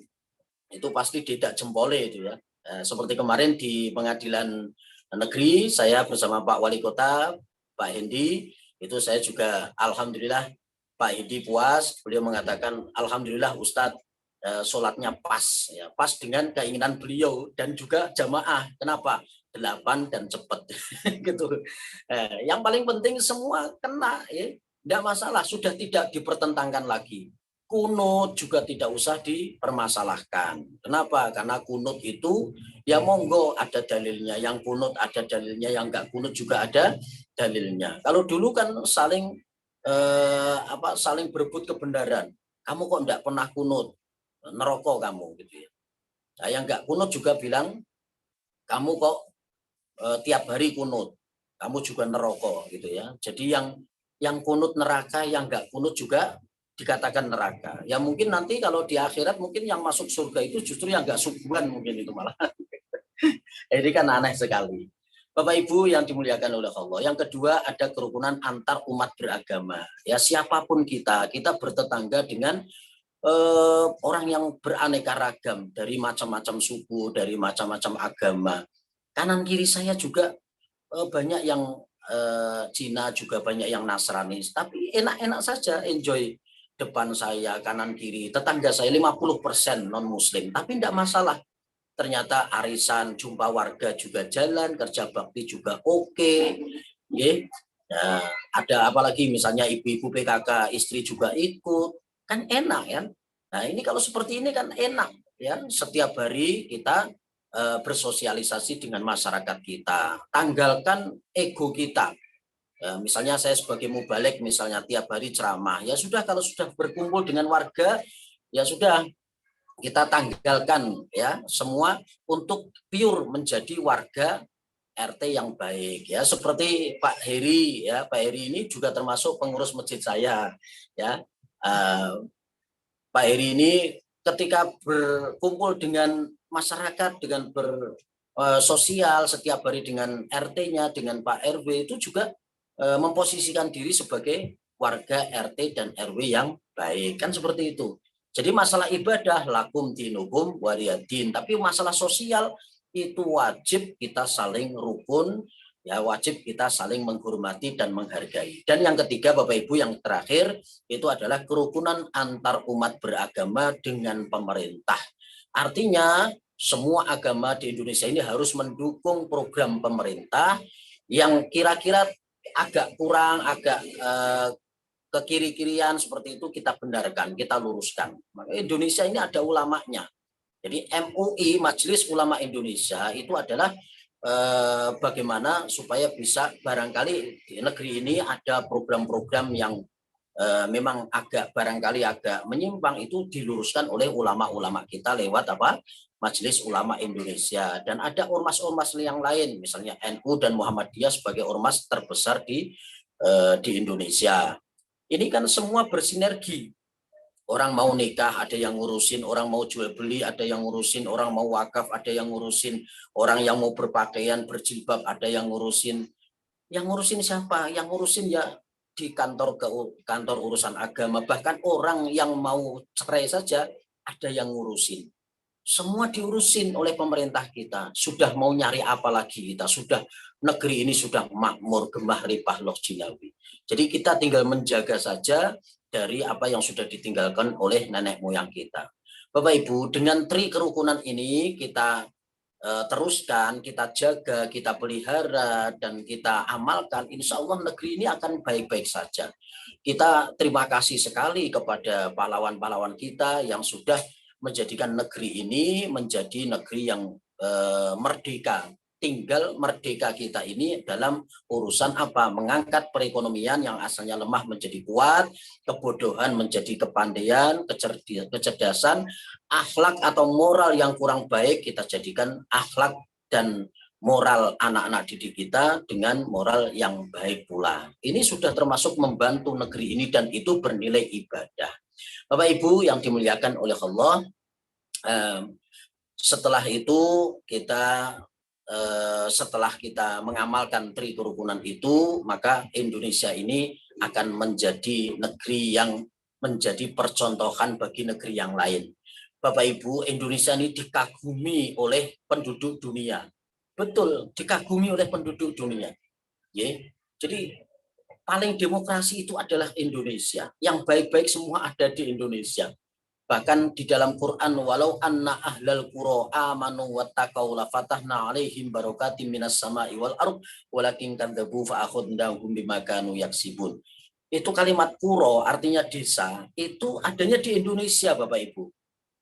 itu pasti tidak jempole itu ya. Seperti kemarin di pengadilan negeri, saya bersama Pak Wali Kota, Pak Hendi, itu saya juga alhamdulillah Pak Hendi puas, beliau mengatakan alhamdulillah Ustadz sholatnya pas, ya, pas dengan keinginan beliau dan juga jamaah. Kenapa? 8 dan cepat gitu. Yang paling penting semua kena, ya, tidak masalah, sudah tidak dipertentangkan lagi. Kunut juga tidak usah dipermasalahkan. Kenapa? Karena kunut itu ya monggo ada dalilnya, yang kunut ada dalilnya, yang enggak kunut juga ada dalilnya. Kalau dulu kan saling berebut kebenaran. Kamu kok enggak pernah kunut, neraka kamu gitu ya. Nah, yang enggak kunut juga bilang kamu kok tiap hari kunut, kamu juga neraka gitu ya. Jadi yang kunut neraka, yang enggak kunut juga dikatakan neraka. Ya mungkin nanti kalau di akhirat mungkin yang masuk surga itu justru yang enggak subuhan mungkin itu malah. Ini kan aneh sekali. Bapak Ibu yang dimuliakan oleh Allah. Yang kedua ada kerukunan antar umat beragama. Ya siapapun kita bertetangga dengan orang yang beraneka ragam dari macam-macam suku, dari macam-macam agama. Kanan kiri saya juga banyak yang Cina, juga banyak yang Nasrani. Tapi enak-enak saja, enjoy. Depan saya, kanan kiri, tetangga saya 50% non-muslim, tapi tidak masalah. Ternyata arisan, jumpa warga juga jalan, kerja bakti juga oke. Nah, ada apalagi misalnya ibu-ibu PKK, istri juga ikut, kan enak kan. Nah ini kalau seperti ini kan enak ya, setiap hari kita bersosialisasi dengan masyarakat kita, tanggalkan ego kita. Misalnya saya sebagai mubalik misalnya tiap hari ceramah, ya sudah kalau sudah berkumpul dengan warga ya sudah kita tanggalkan ya semua untuk pure menjadi warga RT yang baik ya, seperti Pak Heri ya. Pak Heri ini juga termasuk pengurus masjid saya ya. Pak Heri ini ketika berkumpul dengan masyarakat, dengan sosial setiap hari dengan RT-nya, dengan Pak RW itu juga memposisikan diri sebagai warga RT dan RW yang baik, kan seperti itu. Jadi masalah ibadah lakum dinukum waliyadin, tapi masalah sosial itu wajib kita saling rukun, ya wajib kita saling menghormati dan menghargai. Dan yang ketiga Bapak Ibu, yang terakhir itu adalah kerukunan antar umat beragama dengan pemerintah. Artinya semua agama di Indonesia ini harus mendukung program pemerintah yang kira-kira agak kurang, agak ke kiri-kirian seperti itu kita benarkan, kita luruskan. Maka Indonesia ini ada ulamanya. Jadi MUI, Majelis Ulama Indonesia, itu adalah bagaimana supaya bisa barangkali di negeri ini ada program-program yang memang barangkali agak menyimpang, itu diluruskan oleh ulama-ulama kita lewat apa? Majelis Ulama Indonesia. Dan ada ormas-ormas yang lain, misalnya NU dan Muhammadiyah sebagai ormas terbesar di Indonesia. Ini kan semua bersinergi. Orang mau nikah, ada yang ngurusin, orang mau jual beli, ada yang ngurusin, orang mau wakaf, ada yang ngurusin, orang yang mau berpakaian, berjilbab, ada yang ngurusin. Yang ngurusin siapa? Yang ngurusin ya di kantor urusan agama. Bahkan orang yang mau cerai saja ada yang ngurusin. Semua diurusin oleh pemerintah kita. Sudah mau nyari apa lagi kita? Sudah, negeri ini sudah makmur, gemah ripah loh jinawi. Jadi kita tinggal menjaga saja dari apa yang sudah ditinggalkan oleh nenek moyang kita. Bapak Ibu, dengan tri kerukunan ini kita teruskan, kita jaga, kita pelihara, dan kita amalkan, insya Allah negeri ini akan baik-baik saja. Kita terima kasih sekali kepada pahlawan-pahlawan kita yang sudah menjadikan negeri ini menjadi negeri yang merdeka. Tinggal merdeka kita ini dalam urusan apa? Mengangkat perekonomian yang asalnya lemah menjadi kuat, kebodohan menjadi kepandaian, kecerdasan, akhlak atau moral yang kurang baik kita jadikan akhlak dan moral anak-anak didik kita dengan moral yang baik pula. Ini sudah termasuk membantu negeri ini dan itu bernilai ibadah. Bapak Ibu yang dimuliakan oleh Allah, setelah itu setelah kita mengamalkan tri kerukunan itu, maka Indonesia ini akan menjadi negeri yang menjadi percontohan bagi negeri yang lain. Bapak Ibu, Indonesia ini dikagumi oleh penduduk dunia. Betul, dikagumi oleh penduduk dunia. Jadi paling demokrasi itu adalah Indonesia. Yang baik-baik semua ada di Indonesia. Bahkan di dalam Quran, walau anna ahlal qura amanu wattaqau lafatahna alaihim barakatim minas sama'i wal ardh walakin kadzabu fa akhadnahum bima kanu yaksibun. Itu kalimat qura artinya desa, itu adanya di Indonesia Bapak Ibu.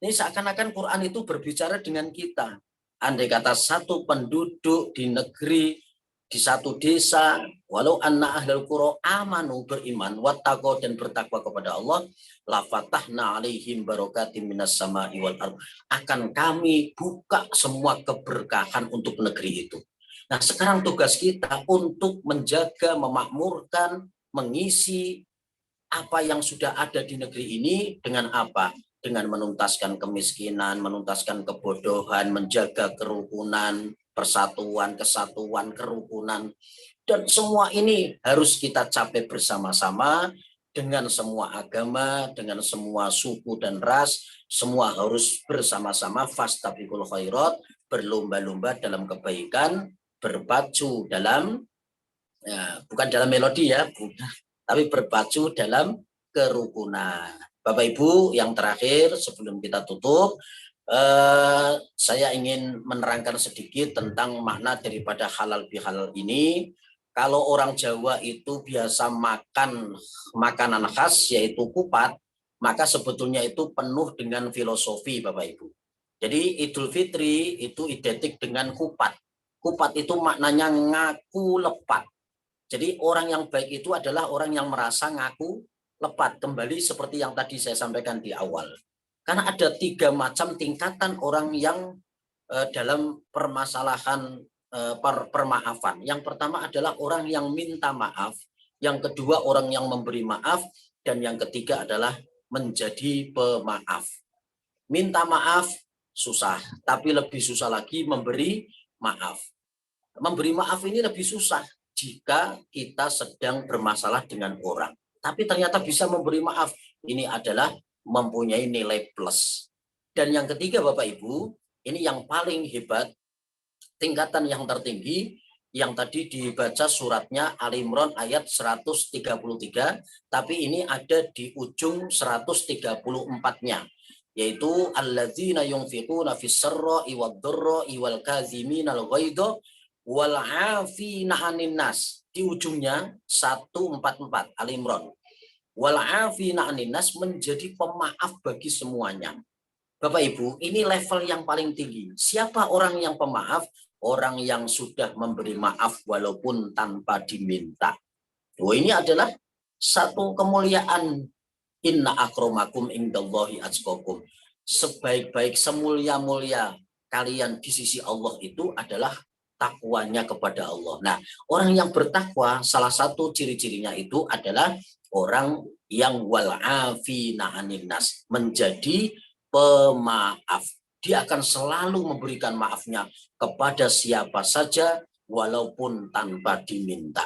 Ini seakan-akan Quran itu berbicara dengan kita. Andai kata satu penduduk di negeri, di satu desa, walau anna ahlal qura amanu, beriman, wattaqau dan bertakwa kepada Allah, lafatahna alaihim barakatim minas sama'i wal ardh, akan kami buka semua keberkahan untuk negeri itu. Nah, sekarang tugas kita untuk menjaga, memakmurkan, mengisi apa yang sudah ada di negeri ini dengan apa? Dengan menuntaskan kemiskinan, menuntaskan kebodohan, menjaga kerukunan, persatuan, kesatuan, kerukunan. Dan semua ini harus kita capai bersama-sama dengan semua agama, dengan semua suku dan ras. Semua harus bersama-sama fastabiqul khairat, berlomba-lomba dalam kebaikan, berpacu dalam, bukan dalam melodi ya, tapi berpacu dalam kerukunan. Bapak Ibu, yang terakhir sebelum kita tutup, saya ingin menerangkan sedikit tentang makna daripada halal bihalal ini. Kalau orang Jawa itu biasa makan makanan khas yaitu kupat, maka sebetulnya itu penuh dengan filosofi Bapak Ibu. Jadi Idul Fitri itu identik dengan kupat. Kupat itu maknanya ngaku lepat. Jadi orang yang baik itu adalah orang yang merasa ngaku lepat, kembali seperti yang tadi saya sampaikan di awal. Karena ada 3 macam tingkatan orang yang dalam permasalahan permaafan. Yang pertama adalah orang yang minta maaf, yang kedua orang yang memberi maaf, dan yang ketiga adalah menjadi pemaaf. Minta maaf susah, tapi lebih susah lagi memberi maaf. Memberi maaf ini lebih susah jika kita sedang bermasalah dengan orang. Tapi ternyata bisa memberi maaf. Ini adalah mempunyai nilai plus. Dan yang ketiga Bapak Ibu, ini yang paling hebat, tingkatan yang tertinggi, yang tadi dibaca suratnya Ali Imran ayat 133, tapi ini ada di ujung 134-nya. Yaitu alladzina yunfiquna fis sarra'i wad-dharra'i wal kadziminal ghaidha wal 'afina 'anil nas. Di ujungnya 144 Ali Imran. Wal 'afina 'anil nas, menjadi pemaaf bagi semuanya. Bapak Ibu, ini level yang paling tinggi. Siapa orang yang pemaaf? Orang yang sudah memberi maaf walaupun tanpa diminta. Oh, ini adalah satu kemuliaan. Inna akramakum indallahi atqakum. Sebaik-baik, semulia-mulia kalian di sisi Allah itu adalah takwanya kepada Allah. Nah, orang yang bertakwa, salah satu ciri-cirinya itu adalah orang yang wal'afina 'anil nas, menjadi pemaaf. Dia akan selalu memberikan maafnya kepada siapa saja walaupun tanpa diminta.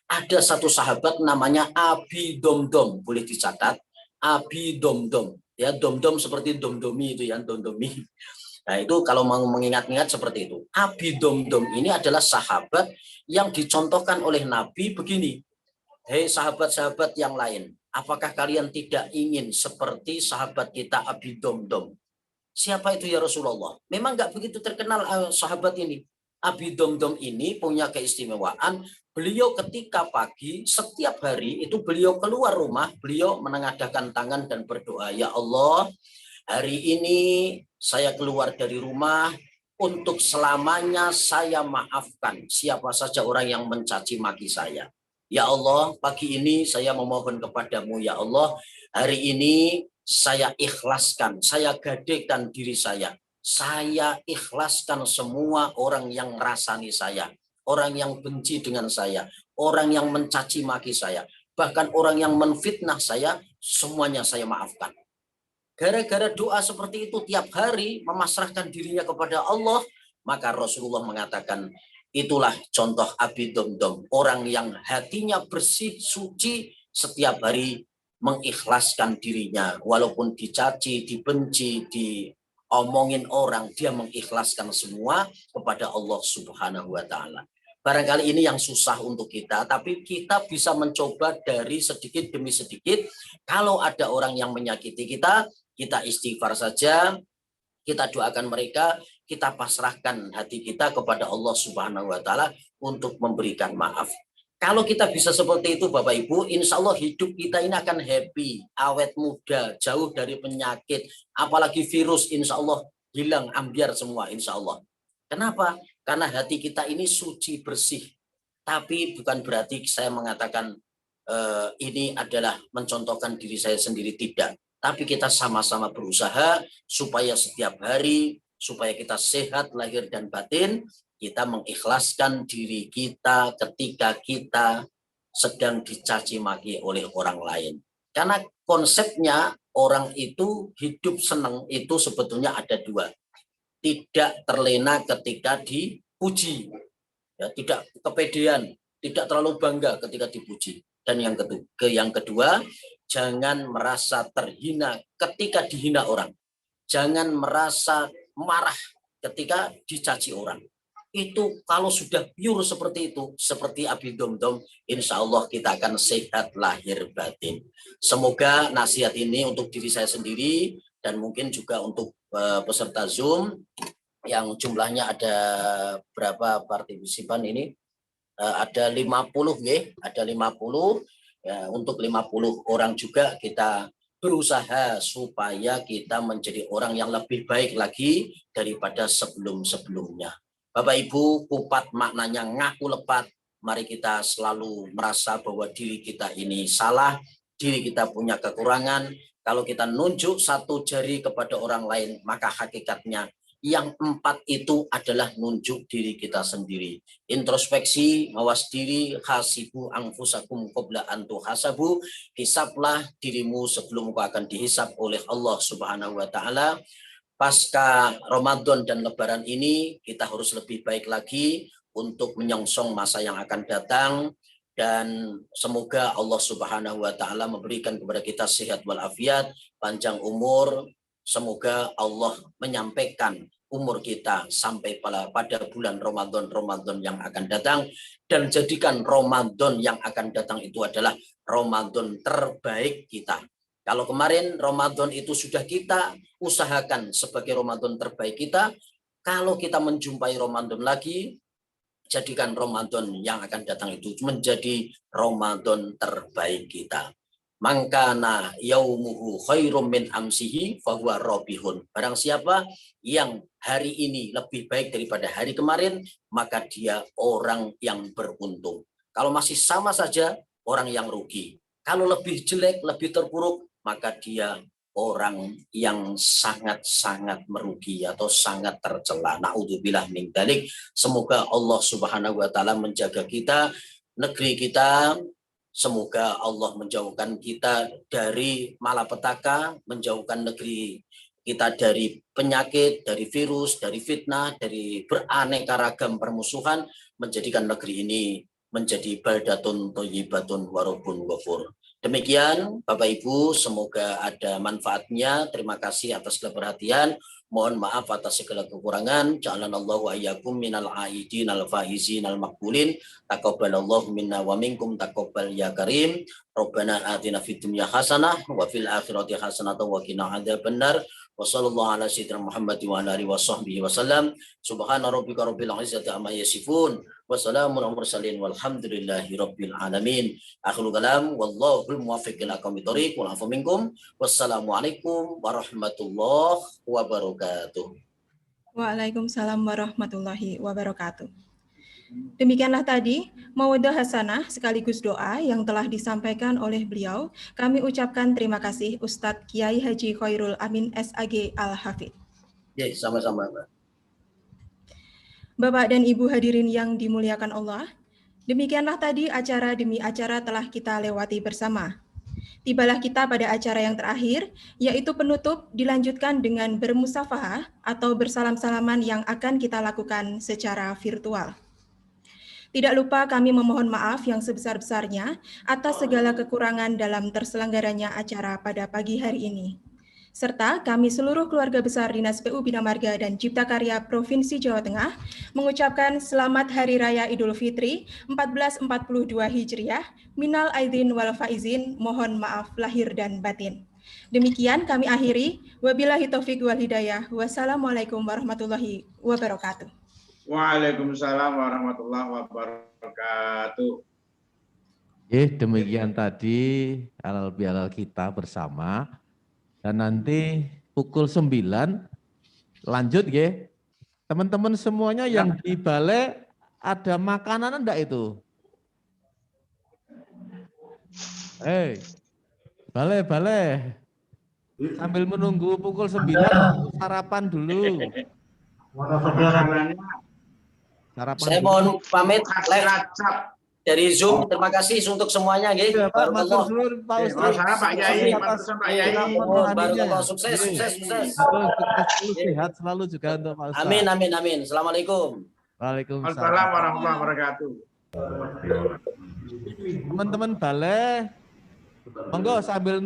Ada satu sahabat namanya Abi Domdom, boleh dicatat, Abi Domdom. Ya, domdom seperti domdomi itu ya, domdomi. Nah, itu kalau mau mengingat-ingat seperti itu. Abi Domdom ini adalah sahabat yang dicontohkan oleh Nabi begini. Hei sahabat-sahabat yang lain, apakah kalian tidak ingin seperti sahabat kita Abi Domdom? Siapa itu ya Rasulullah? Memang nggak begitu terkenal sahabat ini. Abi Domdom ini punya keistimewaan. Beliau ketika pagi, setiap hari itu beliau keluar rumah, beliau menengadahkan tangan dan berdoa. Ya Allah, hari ini saya keluar dari rumah, untuk selamanya saya maafkan siapa saja orang yang mencaci maki saya. Ya Allah, pagi ini saya memohon kepadamu, ya Allah, hari ini saya ikhlaskan, saya gadekan diri saya. Saya ikhlaskan semua orang yang merasani saya, orang yang benci dengan saya, orang yang mencaci maki saya, bahkan orang yang menfitnah saya, semuanya saya maafkan. Gara-gara doa seperti itu tiap hari memasrahkan dirinya kepada Allah, maka Rasulullah mengatakan, itulah contoh Abi Domdom, orang yang hatinya bersih, suci, setiap hari mengikhlaskan dirinya, walaupun dicaci, dibenci, diomongin orang, dia mengikhlaskan semua kepada Allah Subhanahu wa Ta'ala. Barangkali ini yang susah untuk kita, tapi kita bisa mencoba dari sedikit demi sedikit. Kalau ada orang yang menyakiti kita, kita istighfar saja, kita doakan mereka, kita pasrahkan hati kita kepada Allah Subhanahu wa Ta'ala untuk memberikan maaf. Kalau kita bisa seperti itu Bapak Ibu, insya Allah hidup kita ini akan happy, awet muda, jauh dari penyakit, apalagi virus, insya Allah hilang, ambiar semua insya Allah. Kenapa? Karena hati kita ini suci, bersih. Tapi bukan berarti saya mengatakan ini adalah mencontohkan diri saya sendiri, tidak. Tapi kita sama-sama berusaha supaya setiap hari, supaya kita sehat lahir dan batin, kita mengikhlaskan diri kita ketika kita sedang dicaci maki oleh orang lain. Karena konsepnya orang itu hidup senang itu sebetulnya ada dua. Tidak terlena ketika dipuji, ya, tidak kepedean, tidak terlalu bangga ketika dipuji. Dan yang kedua, jangan merasa terhina ketika dihina orang. Jangan merasa marah ketika dicaci orang. Itu kalau sudah pure seperti itu, seperti Abi Domdom, insya Allah kita akan sehat lahir batin. Semoga nasihat ini untuk diri saya sendiri dan mungkin juga untuk peserta Zoom yang jumlahnya ada berapa partisipan ini? Ada 50 ya, ada 50. Ya, untuk 50 orang juga kita berusaha supaya kita menjadi orang yang lebih baik lagi daripada sebelum-sebelumnya. Bapak Ibu, kupat maknanya ngaku lepat. Mari kita selalu merasa bahwa diri kita ini salah, diri kita punya kekurangan. Kalau kita nunjuk satu jari kepada orang lain, maka hakikatnya yang 4 itu adalah nunjuk diri kita sendiri. Introspeksi, mawas diri, hasibu anfusakum qabla an tuhasabu. Hisablah dirimu sebelum kau akan dihisab oleh Allah Subhanahu wa Ta'ala. pasca Ramadan dan Lebaran ini kita harus lebih baik lagi untuk menyongsong masa yang akan datang, dan semoga Allah Subhanahu wa taala memberikan kepada kita sehat walafiat, panjang umur. Semoga Allah menyampaikan umur kita sampai pada bulan Ramadan yang akan datang, dan jadikan Ramadan yang akan datang itu adalah Ramadan terbaik kita. Kalau kemarin Ramadan itu sudah kita usahakan sebagai Ramadan terbaik kita, kalau kita menjumpai Ramadan lagi, jadikan Ramadan yang akan datang itu menjadi Ramadan terbaik kita. Mangkana yaumuhu khairum min amsihi fahuwa robihun. Barang siapa yang hari ini lebih baik daripada hari kemarin, maka dia orang yang beruntung. Kalau masih sama saja, orang yang rugi. Kalau lebih jelek, lebih terpuruk, maka dia orang yang sangat-sangat merugi atau sangat tercela. Na'udzubillah min dzalik. Semoga Allah Subhanahu wa taala menjaga kita, negeri kita. Semoga Allah menjauhkan kita dari malapetaka, menjauhkan negeri kita dari penyakit, dari virus, dari fitnah, dari beraneka ragam permusuhan, menjadikan negeri ini menjadi baldatun thayyibatun wa rabbun ghafur. Demikian Bapak Ibu, semoga ada manfaatnya. Terima kasih atas keperhatian. Mohon maaf atas segala kekurangan. Ja'alanallahu wa iyyakum minal aidin al faizin al maqbulin. Taqabbalallahu minna wa minkum taqabbal ya karim. Rabbana atina fid dunya hasanah wa fil akhirati hasanah wa qina adzabannar. Wa sallallahu ala sayyidina Muhammad wa ala alihi washabbihi wasallam. Subhana rabbika rabbil izzati amma yasifun. Wassalamun ala mursalin walhamdulillahi rabbil alamin. Akhirul kalam wallahul muwaffiq ila aqwamit thoriq wal afu minkum. Wassalamualaikum warahmatullahi wabarakatuh. Waalaikumsalam warahmatullahi wabarakatuh. Demikianlah tadi mawaddah hasanah sekaligus doa yang telah disampaikan oleh beliau. Kami ucapkan terima kasih Ustadz Kiai Haji Khairul Amin SAG Al-Hafidh. Ya, sama-sama, Pak. Bapak dan Ibu hadirin yang dimuliakan Allah, demikianlah tadi acara demi acara telah kita lewati bersama. Tibalah kita pada acara yang terakhir, yaitu penutup dilanjutkan dengan bermusafahah atau bersalam-salaman yang akan kita lakukan secara virtual. Tidak lupa kami memohon maaf yang sebesar-besarnya atas segala kekurangan dalam terselenggaranya acara pada pagi hari ini. Serta kami seluruh keluarga besar Dinas PU Bina Marga dan Cipta Karya Provinsi Jawa Tengah mengucapkan selamat Hari Raya Idul Fitri 1442 Hijriah, minal aidin wal faizin, mohon maaf lahir dan batin. Demikian kami akhiri, wabillahi taufik wal hidayah, wassalamualaikum warahmatullahi wabarakatuh. Waalaikumsalam warahmatullahi wabarakatuh. Demikian tadi halal bihalal kita bersama. Dan nanti pukul 9 lanjut ya. Teman-teman semuanya yang di balai ada makanan enggak itu? Balai. Sambil menunggu pukul 9 sarapan dulu. Sarapan Saya dulu. mohon pamit dari Zoom. Terima kasih untuk semuanya. Ya, Pak, matur nuwun Pak Ustaz. Pak Yai, Pak Yai. Barakallah, sukses. Sehat selalu juga untuk Pak Ustaz. Amin. Assalamualaikum. Waalaikumsalam. Assalamualaikum warahmatullahi wabarakatuh. Teman-teman balai, monggo sambil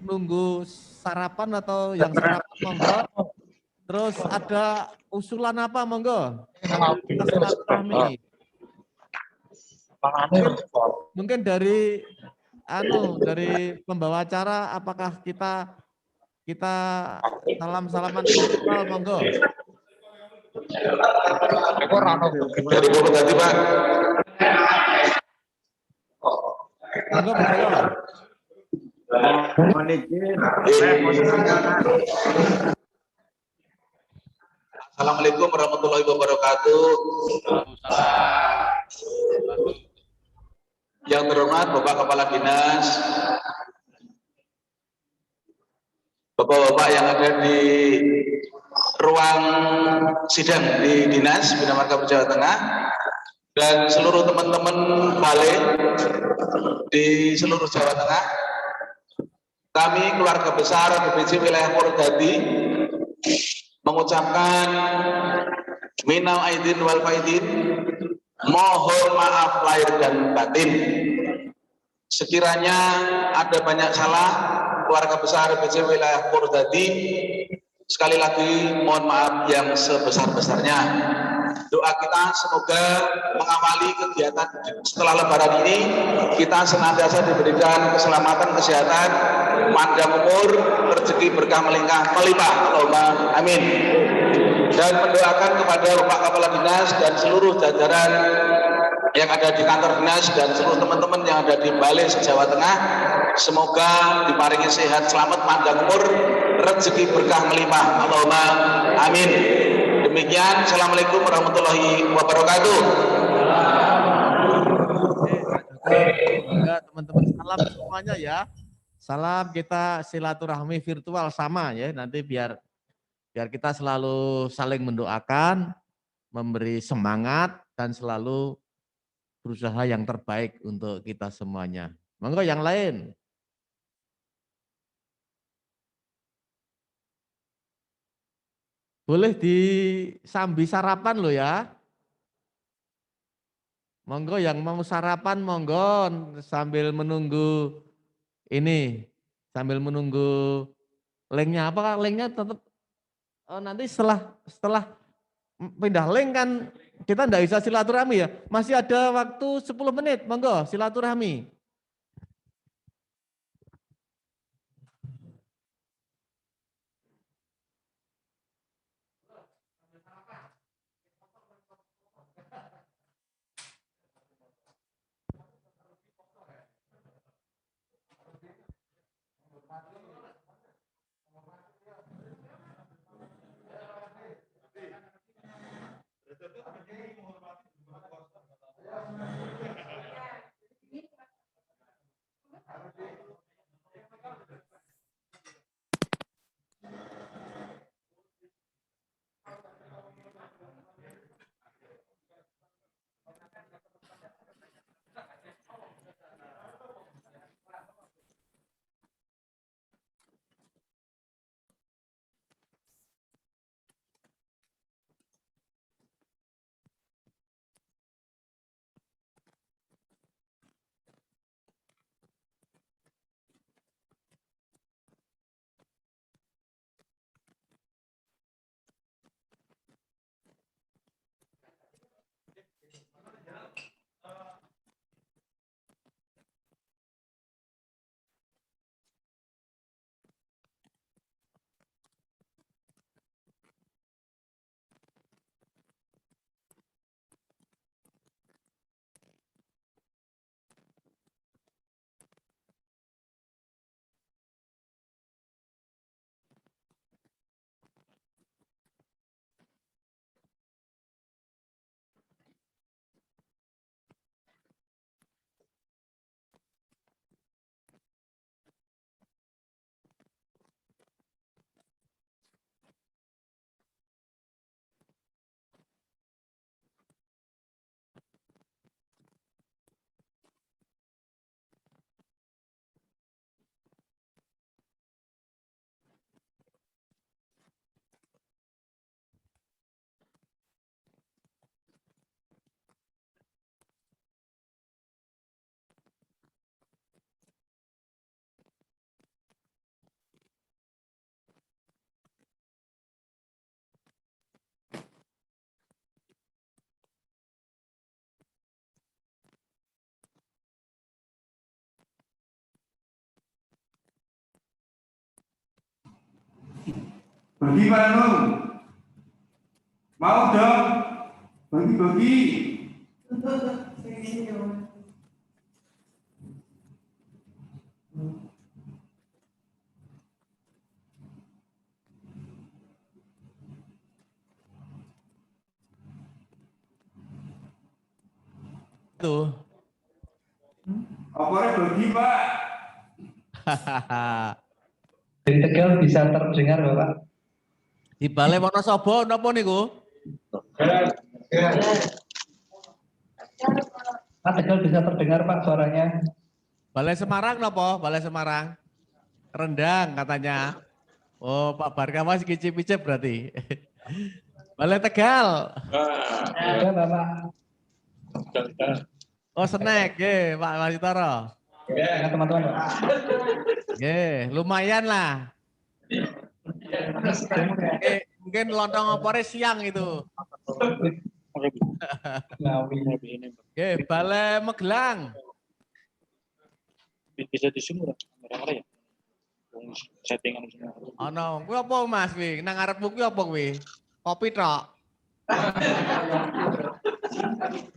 nunggu sarapan atau yang sarapan monggo. Terus ada usulan apa monggo? Kita silaturahmi. Mungkin dari pembawa acara, apakah kita salaman virtual monggo. Dari Bogor tadi Pak. Monggo. Assalamualaikum warahmatullahi wabarakatuh. Yang terhormat Bapak Kepala Dinas, Bapak-bapak yang ada di ruang sidang di Dinas Bina Marga Jawa Tengah, dan seluruh teman-teman balai di seluruh Jawa Tengah. Kami keluarga besar DPC wilayah Purwodadi mengucapkan minal aidin wal faidin, mohon maaf lahir dan batin. Sekiranya ada banyak salah, keluarga besar BC wilayah Purwodadi, sekali lagi mohon maaf yang sebesar-besarnya. Doa kita semoga mengawali kegiatan setelah Lebaran ini, kita senantiasa diberikan keselamatan, kesehatan, panjang umur, rezeki berkah melimpah. Allahumma amin. Dan mendoakan kepada Bapak Kepala Dinas dan seluruh jajaran yang ada di kantor dinas dan seluruh teman-teman yang ada di Balai Jawa Tengah, semoga diparingi sehat, selamat, panjang umur, rezeki berkah melimpah. Allahumma amin. Demikian, Assalamualaikum warahmatullahi wabarakatuh. Teman-teman salam semuanya ya. Salam, kita silaturahmi virtual sama ya. Nanti biar kita selalu saling mendoakan, memberi semangat dan selalu berusaha yang terbaik untuk kita semuanya. Monggo yang lain. Boleh disambi sarapan loh ya. Monggo yang mau sarapan monggo sambil menunggu ini, sambil menunggu linknya. Apakah linknya tetap nanti setelah pindah link kan kita enggak bisa silaturahmi ya. Masih ada waktu 10 menit, monggo silaturahmi. Bagi Pak Nur. Mau dong? Bagi-bagi. Tuh. Opornya bagi Pak. Di Tegal bisa terdengar Bapak? Di Balai Wonosobo napa niku? Pak Tegal bisa terdengar Pak suaranya? Balai Semarang napa? Balai Semarang. Rendang katanya. Oh, Pak Barka masih kicip-kicip berarti. Balai Tegal. Ada Bapak. Oh, snack, Pak Masitoro. Ya teman-teman. Pak. Lumayan lah. Mungkin lontong opore siang itu. Balai Magelang. Bisa di sini ya. Settingan semua. Ono, kuwi apa Mas wi? Nang ngarepmu kuwi apa kuwi? Kopi tok.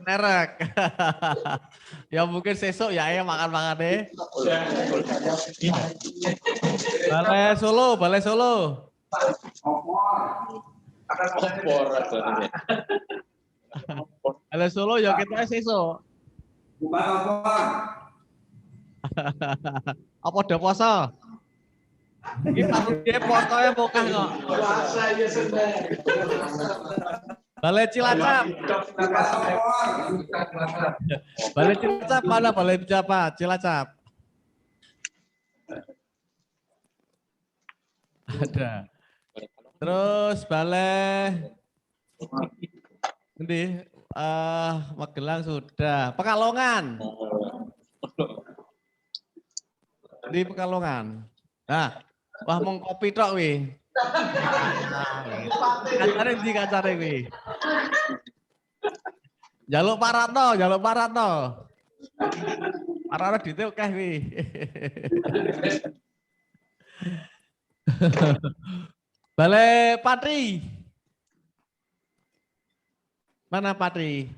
Merek. Ya mungkin sesuk ya makan-makan deh. Balai Solo, Balai Solo. Balai Solo ya kita sesuk. Bukan apa? Apa udah puasa? Iki dia posone bokah kok. Balai Cilacap. Balai Cilacap mana Balai Cilacap? Ada. Terus Balai Endi? Magelang sudah. Pekalongan. Di Pekalongan. Nah, wah mong kopi tok wi. Kacare ndi kacare wi? Jaluk Paratno. Paratno dite akeh wi. Balai Patri. Mana Patri?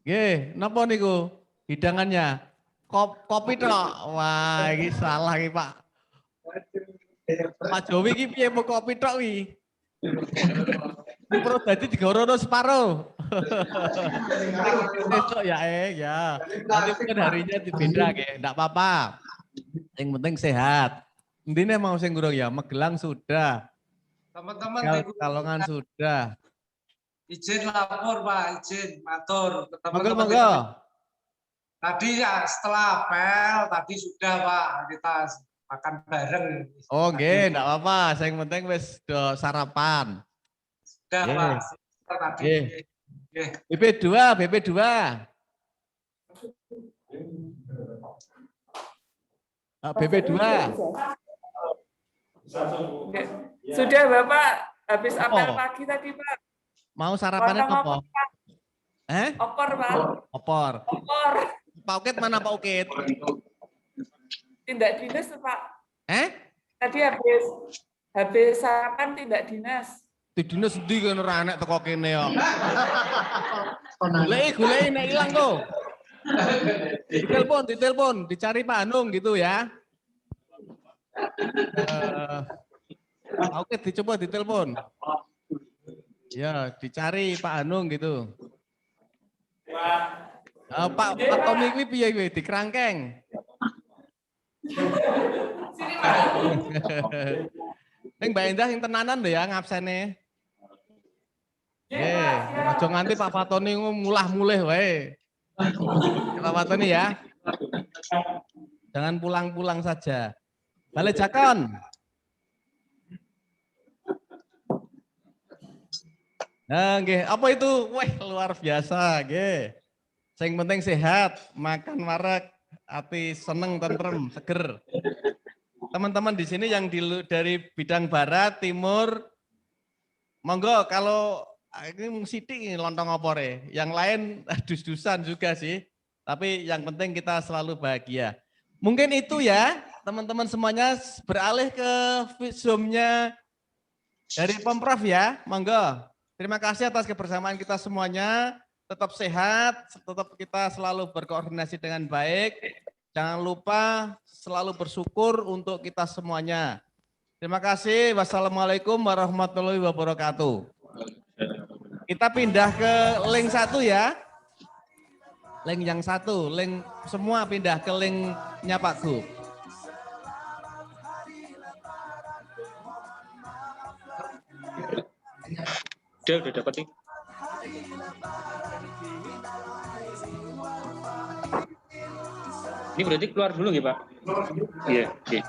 Nggih, napa niku hidangannya? Kopi tok. Wah, iki salah iki, Pak. Pak Jowi iki piye mau kopi tok wi? Perut dadi digorono separo. Besok ya, ya. Nanti mungkin harinya beda, enggak apa-apa. Yang penting sehat. Intine mau sing gurung ya, Magelang sudah. Teman-teman Pekalongan sudah. izin lapor Pak, izin matur ke teman-teman. Monggo. Tadi ya setelah apel tadi sudah Pak kita makan bareng. Oh nggih, enggak apa-apa. Yang penting wis do sarapan. Sudah Pak. Tadi. BP2. BP2. Sudah Bapak, habis apel pagi tadi Pak. Mau sarapannya apa? Opor Pak. Opor. Pak Ukit mana Pak Ukit? Tindak dinas Pak. Tadi habis sarapan tindak dinas. Tindak dinas ndi kan ora enek teko kene ya. Goleki nek ilang tuh. Ditelepon, dicari Pak Anung gitu ya. Oke, dicoba ditelepon. Ya, dicari Pak Anung gitu. Pak Tony kuwi piye kuwi di Kerangkeng? Sini Pak. Ning Mbak Endah sing tenanan lho ya ngabsene. Aja nganti Pak Fatoni mulah-mulih wae. Pak Fatoni ya. Jangan pulang-pulang saja. Balai Jakon. Nah, nggih, apa itu? Wah, luar biasa, nggih. Sing penting sehat, makan wareg, ati seneng, tentrem, seger. Teman-teman di sini yang dari bidang barat, timur, monggo kalau ini sithik lontong opore, yang lain dus-dusan juga sih. Tapi yang penting kita selalu bahagia. Mungkin itu ya, teman-teman semuanya beralih ke Zoom-nya dari Pemprov ya, monggo. Terima kasih atas kebersamaan kita semuanya. Tetap sehat, tetap kita selalu berkoordinasi dengan baik. Jangan lupa selalu bersyukur untuk kita semuanya. Terima kasih. Wassalamualaikum warahmatullahi wabarakatuh. Kita pindah ke link 1 ya. Link yang 1, link semua pindah ke linknya Pak Gub. Dia udah dapat nih. Ini berarti keluar dulu ya Pak? Iya, oke.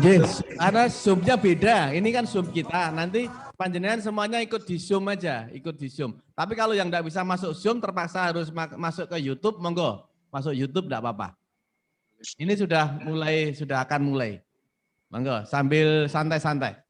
Yes, karena Zoom-nya beda. Ini kan Zoom kita. Nanti panjenengan semuanya ikut di Zoom aja, ikut di Zoom. Tapi kalau yang tidak bisa masuk Zoom terpaksa harus masuk ke YouTube, monggo. Masuk YouTube tidak apa-apa. Ini sudah akan mulai. Monggo, sambil santai-santai.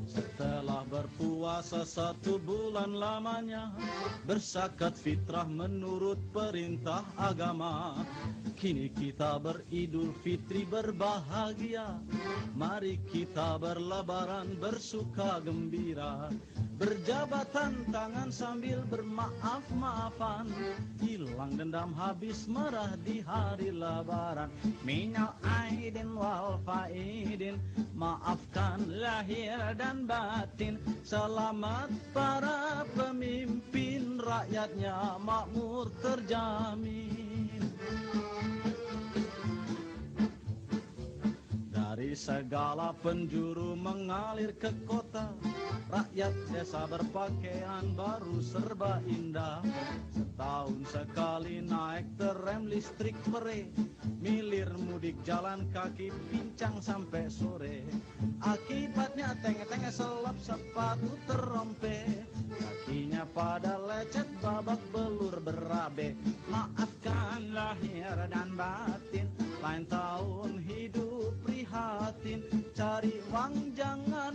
Setelah berpuasa 1 bulan lamanya, berzakat fitrah menurut perintah agama. Kini kita beridul fitri berbahagia, mari kita berlebaran bersuka gembira. Berjabatan tangan sambil bermaaf-maafan, hilang dendam habis merah di hari lebaran. Minal aidin wal faidin, maafkan lahir dan batin. Selamat para pemimpin, rakyatnya makmur terjamin. Dari segala penjuru mengalir ke kota, rakyat desa berpakaian baru serba indah. Setahun sekali naik tram listrik mere, milir mudik jalan kaki pincang sampai sore. Akibatnya tenge-tenge selap sepatu terompe, kakinya pada lecet babak belur berabe. Maafkan lahir dan batin, lain tahun hidup prihatin. Cari uang jangan